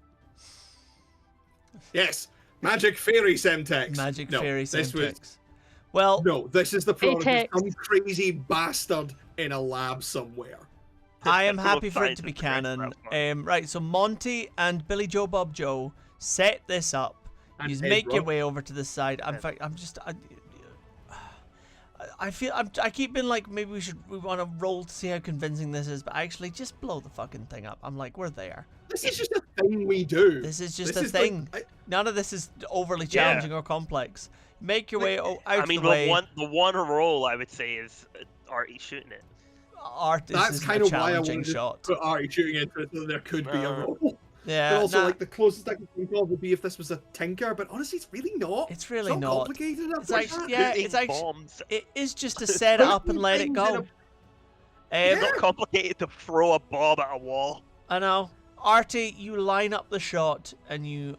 Yes, Magic Fairy Semtex. Magic No, Fairy this was- Semtex. Well, No, this is the product of Apex. some crazy bastard in a lab somewhere. I am Full of happy for it to be scientists progressed canon. around Right, so Monty and Billy Joe Bob Joe set this up. And You make your Esra. way over to this side. In fact, I keep being like, maybe we want to roll to see how convincing this is, but actually just blow the fucking thing up. I'm like, we're there. This is just a thing we do. This is just This a is like- thing. None of this is overly challenging or complex. Make your way out I mean, the way. the one roll I would say is Artie shooting it. Art That's is kind a of why I challenging wanted shot. to put Artie shooting into it, so there could be a roll. Yeah, But also, nah, like, the closest I can think of would be if this was a tinker, but honestly, it's really not. it's really not not. complicated enough It's like actually, that. yeah, Shooting it's actually, bombs. it is just to set it up and let it go. It's Um, not complicated to throw a bomb at a wall. I know. Artie, you line up the shot and you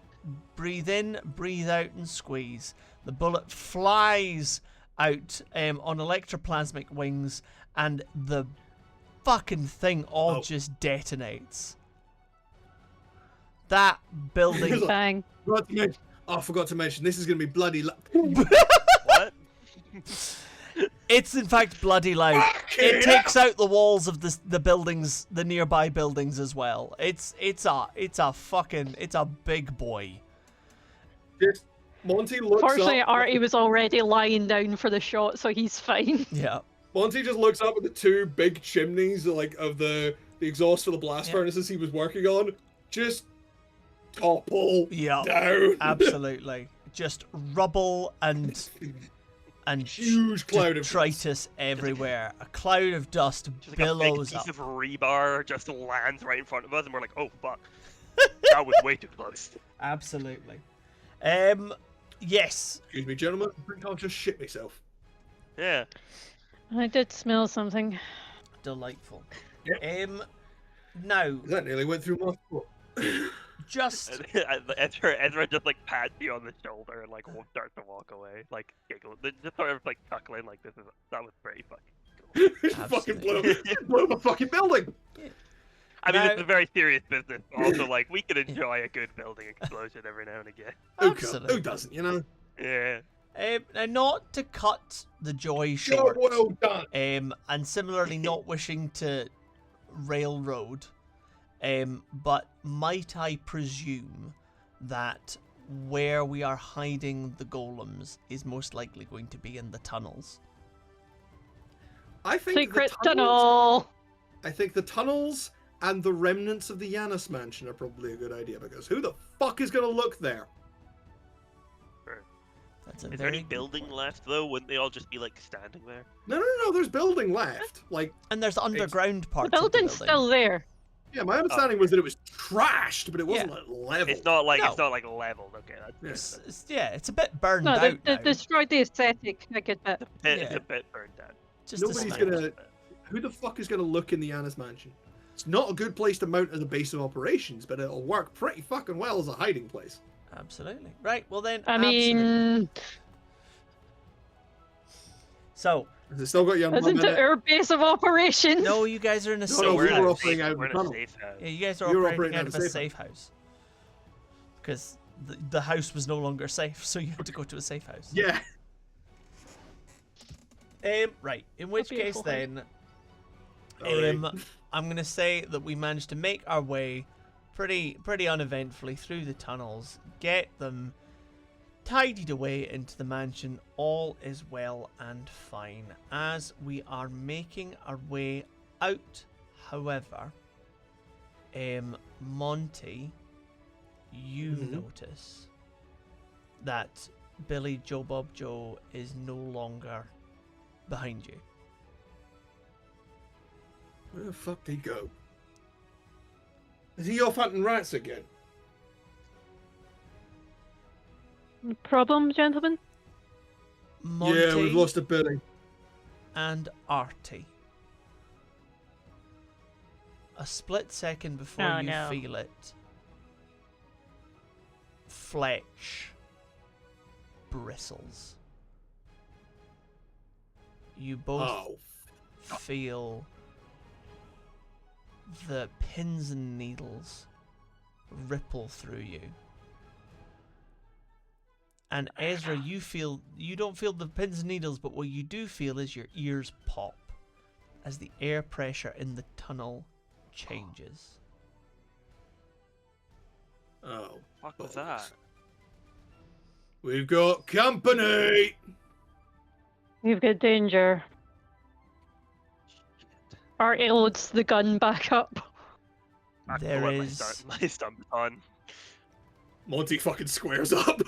breathe in, breathe out, and squeeze. The bullet flies out on electroplasmic wings, and the fucking thing all just detonates. That building. Bang. I forgot to mention, this is going to be bloody... What? It's in fact bloody loud. It takes out the walls of the buildings, the nearby buildings as well. It's a big boy. Just, Monty looks Fortunately, up... Artie was already lying down for the shot, so he's fine. Yeah. Monty just looks up at the two big chimneys, like, of the exhaust for the blast furnaces he was working on. Just topple Yeah. down. Absolutely. Just rubble and Huge cloud of detritus everywhere. A cloud of dust Just like billows a big up. piece of rebar just lands right in front of us, and we're like, oh fuck. That was way too close. Absolutely. Yes. Excuse me, gentlemen. I think I'll just shit myself. Yeah. I did smell something. Delightful. Yep. Now, That nearly went through my throat. just Ezra just like pats you on the shoulder and like starts to walk away, like giggle, just sort of like chuckling, like that was pretty fucking cool. Fucking blew up a fucking building. I mean, Now- it's a very serious business. But also, like we can enjoy a good building explosion every now and again. absolutely. Who doesn't, you know? Yeah. Now, not to cut the joy Job short. well done. And similarly not wishing to railroad, but might I presume that where we are hiding the golems is most likely going to be in the tunnels? I think Secret the tunnels, tunnel! I think the tunnels and the remnants of the Yanis mansion are probably a good idea, because who the fuck is going to look there? That's a Is there very any good building point. left though? Wouldn't they all just be like standing there? No, there's building left. Like, And there's underground parts The of the building's building. still there. yeah, my understanding was that it was trashed, but it wasn't Yeah. like level. It's not like No. leveled. Okay, that's It's a bit burned No, out they now. destroyed the aesthetic. I get that. it's Yeah. a bit burned down. Just a Nobody's smidge. gonna. Who the fuck is gonna look in the Yanis mansion? It's not a good place to mount as a base of operations, but it'll work pretty fucking well as a hiding place. Absolutely. Right, well then, I absolutely. mean, So, Has it still got you on one isn't it minute? our base of operations? no, you guys are in a No, safe no, we house. were operating out of we're the in a tunnel. safe house. Yeah, you guys are You were operating out of a safe safe house. Because the house was no longer safe, so you had to go to a safe house. Yeah. Right, in which case beautiful house. then, Alright. I'm gonna say that we managed to make our way pretty uneventfully through the tunnels, get them tidied away into the mansion. All is well and fine. As we are making our way out, however, Monty, you notice that Billy Joe Bob Joe is no longer behind you. Where the fuck did he go? Is he off hunting rats again? Problem, gentlemen? Monty Yeah, we've lost a Billy. and Artie. A split second before you feel it, Fletch bristles. You both feel the pins and needles ripple through you. And Esra, you don't feel the pins and needles, but what you do feel is your ears pop as the air pressure in the tunnel changes. Oh, What was that? We've got company. We've got danger. Artie loads the gun back up. There is my stump on. Monty fucking squares up.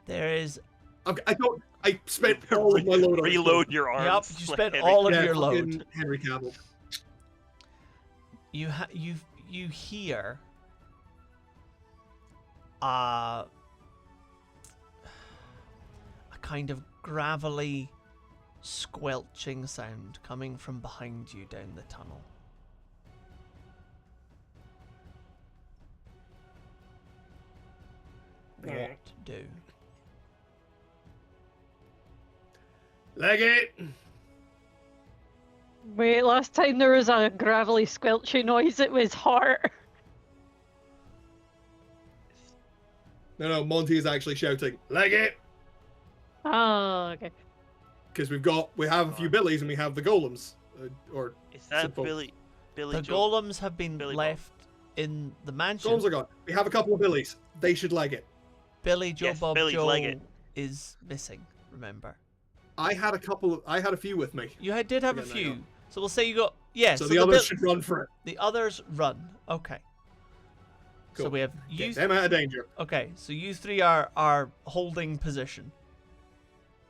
There is. I spent all of my load on Reload your arms. Yep, you spent all of your fucking load. Henry Cavill. You hear a kind of gravelly squelching sound coming from behind you down the tunnel. What do? Leg it. Wait, last time there was a gravelly squelchy noise, it was Hart. No, Monty is actually shouting, leg it! Oh, okay. Because we have a few Billies and we have the golems. Is that Simple. Billy The Joe? golems have been Billy left in the mansion. Golems are gone. We have a couple of Billies. They should leg it. Billy Joe Yes, Bob Billy's Joe leg it. is missing, remember. I had a few with me. You did have a Yeah, no, few. no. So we'll say you got... Yeah, So the others should run for it. The others run. Okay. So Cool. we have Get you... them out of danger. Okay, so you three are holding position.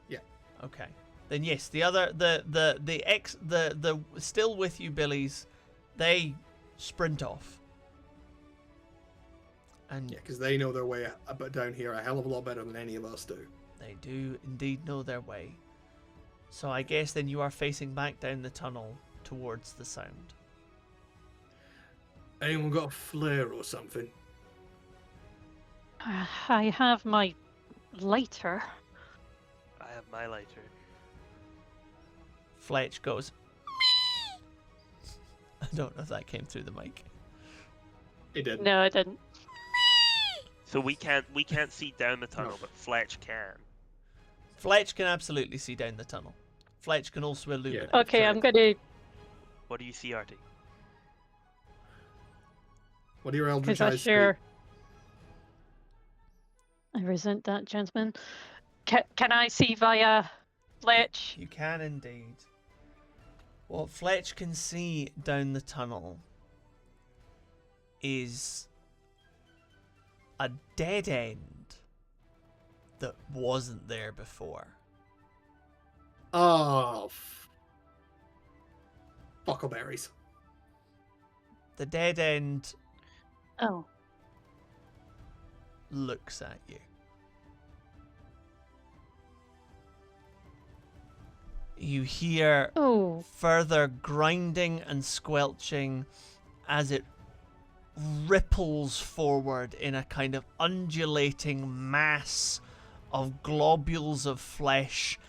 Yeah. Okay. Then yes, the other the still with you Billies, they sprint off. And Yeah, because they know their way down here a hell of a lot better than any of us do. they do indeed know their way. So I guess then you are facing back down the tunnel towards the sound. Anyone got a flare or something? I have my lighter. I have my lighter. Fletch goes. I don't know if that came through the mic. It did. No, I didn't. So we can't see down the tunnel, but Fletch can. Fletch can absolutely see down the tunnel. Fletch can also illuminate. Yeah. Okay, Sure. I'm gonna. What do you see, Artie? What do your eldritch Because I eyes share. I resent that, gentlemen. Can I see via Fletch? You can indeed. What Fletch can see down the tunnel is a dead end that wasn't there before. Oh, buckleberries. The dead end Oh. looks at you. You hear Oh. further grinding and squelching as it ripples forward in a kind of undulating mass of globules of flesh,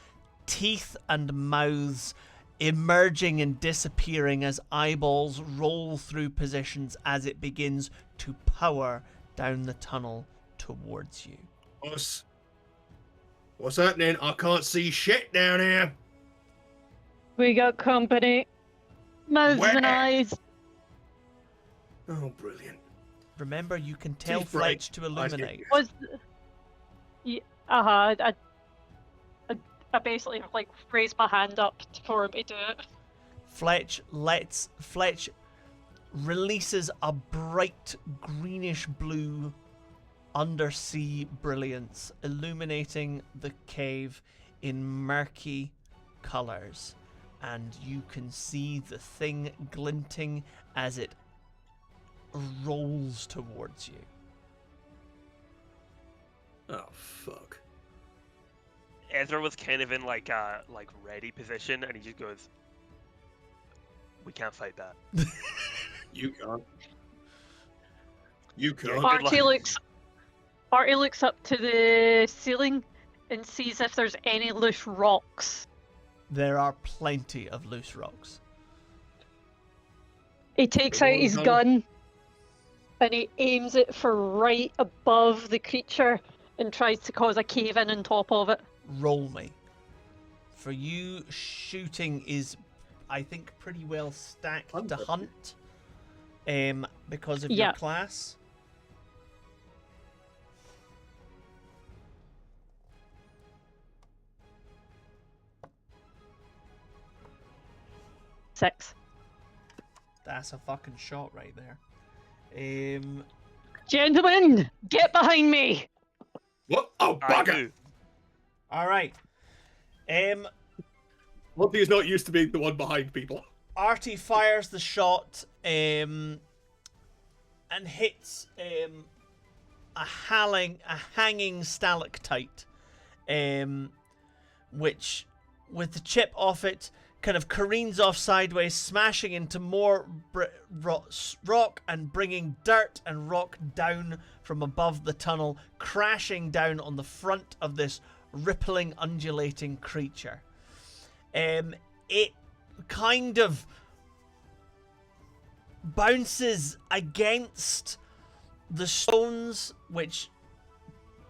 teeth and mouths emerging and disappearing as eyeballs roll through positions as it begins to power down the tunnel towards you. What's happening? I can't see shit down here. We got company. Mouths Where? and eyes. Oh, brilliant. Remember, you can tell Teeth break. Fletch to illuminate. Was. I basically like raise my hand up for him to do it. Fletch releases a bright greenish blue undersea brilliance, illuminating the cave in murky colors. And you can see the thing glinting as it rolls towards you. Oh, fuck. Ezra was kind of in like a ready position, and he just goes, "We can't fight that." You can't. You can't. Good Artie looks up to the ceiling and sees if there's any loose rocks. There are plenty of loose rocks. He takes out his gun and he aims it for right above the creature and tries to cause a cave in on top of it. Roll me. For you, shooting is, I think, pretty well stacked to hunt. Because of your class. Six. That's a fucking shot right there. Gentlemen, get behind me! What? Oh, bugger! All right. Monty is not used to being the one behind people. Artie fires the shot and hits a hanging stalactite, which, with the chip off it, kind of careens off sideways, smashing into more rock and bringing dirt and rock down from above the tunnel, crashing down on the front of this rippling, undulating creature. It kind of bounces against the stones which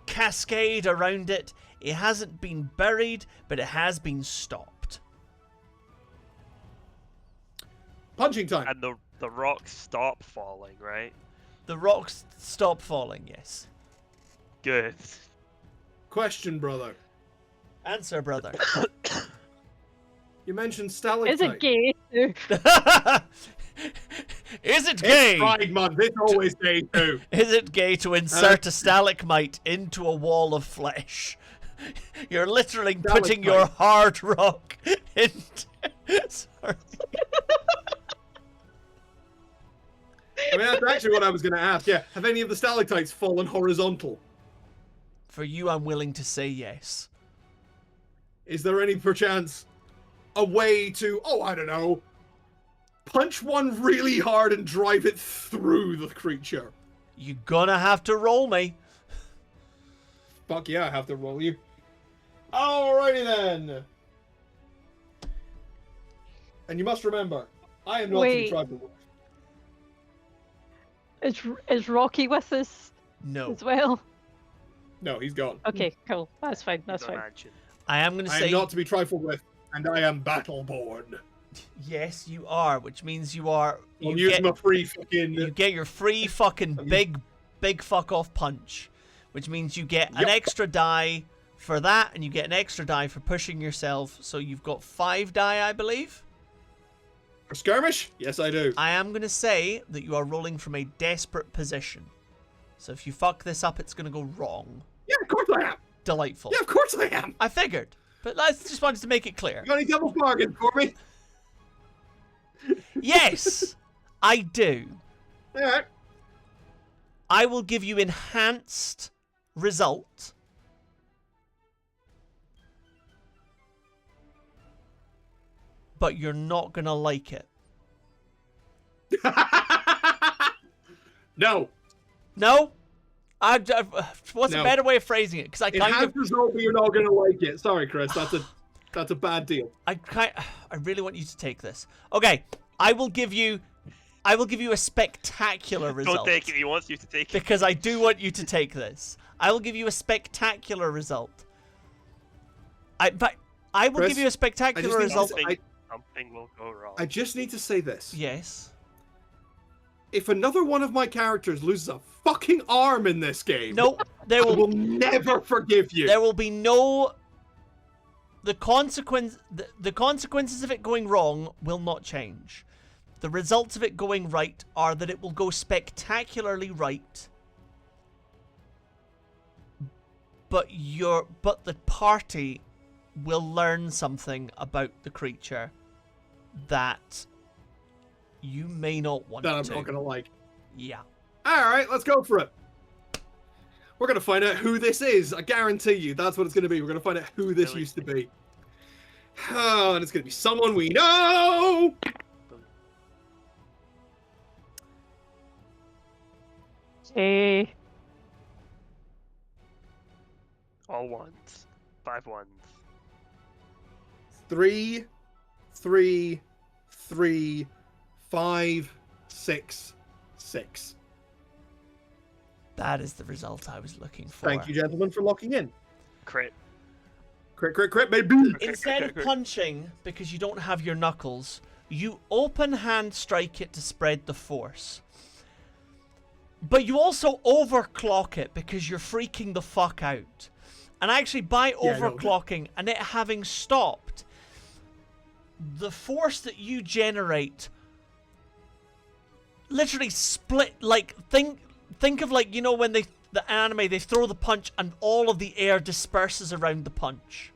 cascade around it. It hasn't been buried, but it has been stopped. Punching time. And the rocks stop falling, right? The rocks stop falling, yes. Good. Question, brother. Answer, brother. You mentioned stalactite. Is it gay? Is it gay? It's Pride Month. It's always gay too. Is it gay to insert a stalagmite into a wall of flesh? You're literally putting your hard rock into... Sorry. I mean, that's actually what I was going to ask. Yeah, have any of the stalactites fallen horizontal? For you, I'm willing to say yes. Is there any perchance a way to, I don't know, punch one really hard and drive it through the creature? You're gonna have to roll me. Fuck yeah, I have to roll you. Alrighty then. And you must remember, I am not to be tribal. Is Rocky with us as well? No, he's gone. Okay, cool. That's fine. That's fine. I am going to say... I am not to be trifled with, and I am battle-born. Yes, you are, which means you are... You get my free fucking... You get your free fucking big fuck-off punch, which means you get an extra die for that, and you get an extra die for pushing yourself, so you've got 5 die, I believe? For skirmish? Yes, I do. I am going to say that you are rolling from a desperate position. So if you fuck this up, it's going to go wrong. Yeah, of course I am. Delightful. Yeah, of course I am. I figured. But I just wanted to make it clear. You got any double bargains for me? Yes, I do. Alright. I will give you enhanced result. But you're not going to like it. No. No? What's a better way of phrasing it? Because I kind of result, but you're not going to like it. Sorry, Chris. That's a bad deal. I really want you to take this. Okay, I will give you a spectacular result. Don't take it. He wants you to take it. Because I do want you to take this. I will give you a spectacular result. I will Chris, give you a spectacular result. Something will go wrong. I just need to say this. Yes. If another one of my characters loses a fucking arm in this game, no, I will never forgive you. There will be no. The consequences of it going wrong will not change. The results of it going right are that it will go spectacularly right, but the party will learn something about the creature that you may not want That I'm to. not gonna like. Yeah. Alright, let's go for it. We're gonna find out who this is. I guarantee you that's what it's gonna be. We're gonna find out who this used to be. Oh, and it's gonna be someone we know! Hey. All ones. 5 ones. 3, 3, 3, 5, 6, 6. That is the result I was looking for. Thank you, gentlemen, for locking in. Crit. Crit, crit, crit, baby! Instead of punching, because you don't have your knuckles, you open hand strike it to spread the force. But you also overclock it because you're freaking the fuck out. And actually, by overclocking and it having stopped, the force that you generate literally split. Like, think of, like, you know, when the anime, they throw the punch and all of the air disperses around the punch.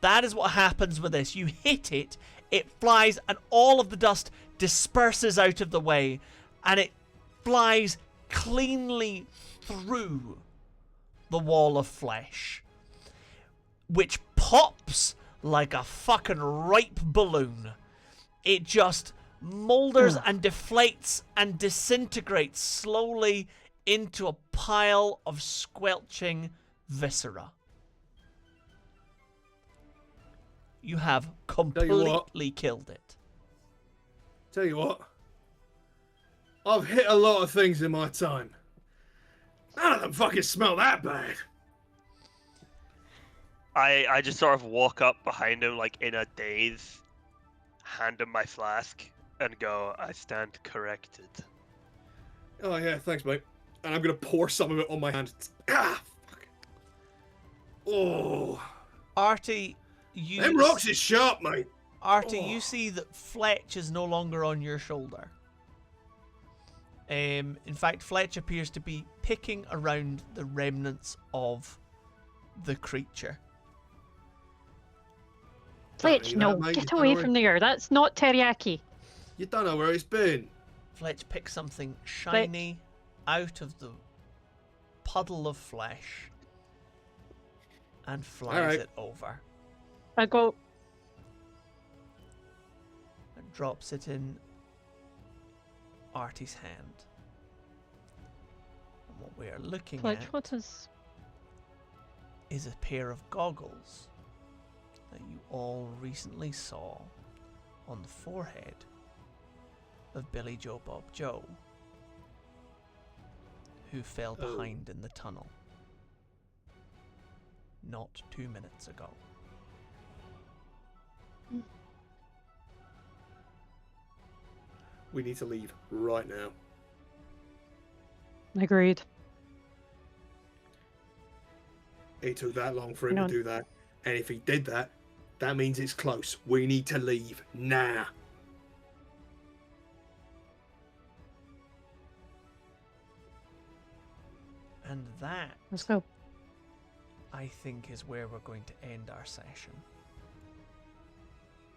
That is what happens with this. You hit it, it flies, and all of the dust disperses out of the way, and it flies cleanly through the wall of flesh, which pops like a fucking ripe balloon. It just molders and deflates and disintegrates slowly into a pile of squelching viscera. You have completely killed it. Tell you what, I've hit a lot of things in my time. None of them fucking smell that bad. I just sort of walk up behind him, like, in a daze, hand him my flask, and go, I stand corrected. Oh yeah, thanks, mate. And I'm gonna pour some of it on my hand. Ah, fuck. Oh. Artie, you... Them rocks is sharp, mate. Artie, you see that Fletch is no longer on your shoulder. In fact, Fletch appears to be picking around the remnants of the creature. Fletch, no, get away from there. That's not teriyaki. You don't know where it's been. Fletch picks something shiny out of the puddle of flesh and flies it over. I go... And drops it in Artie's hand. And what we are looking Fletch, at what is a pair of goggles that you all recently saw on the forehead of Billy Joe Bob Joe, who fell behind in the tunnel not 2 minutes ago. We need to leave right now. Agreed. It took that long for him to do that. And if he did that, that means it's close. We need to leave now. And that, Let's go. I think, is where we're going to end our session.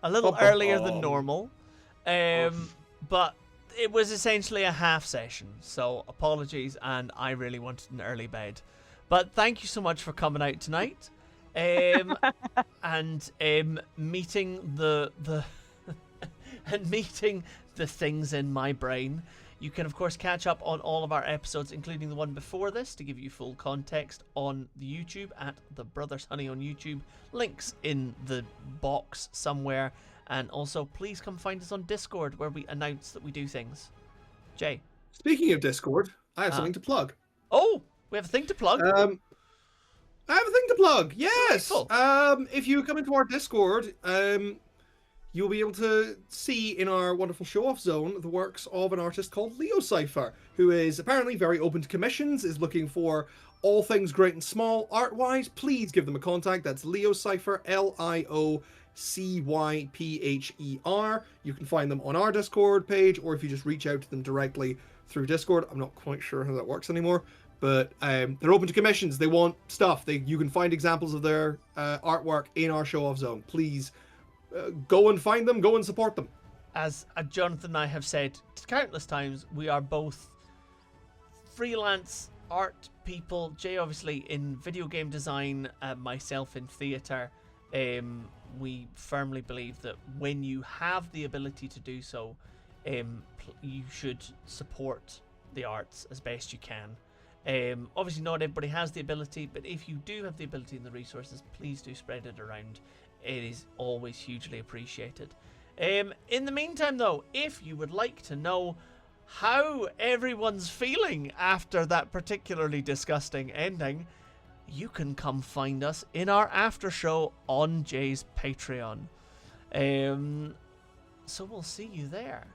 A little earlier than normal, but it was essentially a half session, so apologies, and I really wanted an early bed. But thank you so much for coming out tonight, and meeting the and meeting the things in my brain. You can, of course, catch up on all of our episodes, including the one before this, to give you full context on the YouTube at The Brothers Honey on YouTube. Links in the box somewhere. And also, please come find us on Discord, where we announce that we do things. Jay? Speaking of Discord, I have something to plug. Oh, we have a thing to plug? I have a thing to plug, yes! Delightful. If you come into our Discord, you'll be able to see in our wonderful show-off zone the works of an artist called Leo Cypher, who is apparently very open to commissions, is looking for all things great and small art-wise. Please give them a contact. That's Leo Cypher, Lio CYPHER. You can find them on our Discord page, or if you just reach out to them directly through Discord. I'm not quite sure how that works anymore, but they're open to commissions. They want stuff. You can find examples of their artwork in our show-off zone. Please go and find them. Go and support them. As Jonathan and I have said countless times, we are both freelance art people. Jay obviously in video game design, myself in theatre. We firmly believe that when you have the ability to do so, you should support the arts as best you can. Obviously not everybody has the ability, but if you do have the ability and the resources, please do spread it around. It is always hugely appreciated. In the meantime though, if you would like to know how everyone's feeling after that particularly disgusting ending, you can come find us in our after show on Jay's Patreon. So we'll see you there.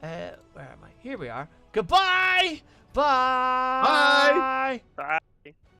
Where am I? Here we are. Goodbye! Bye! Bye! Bye.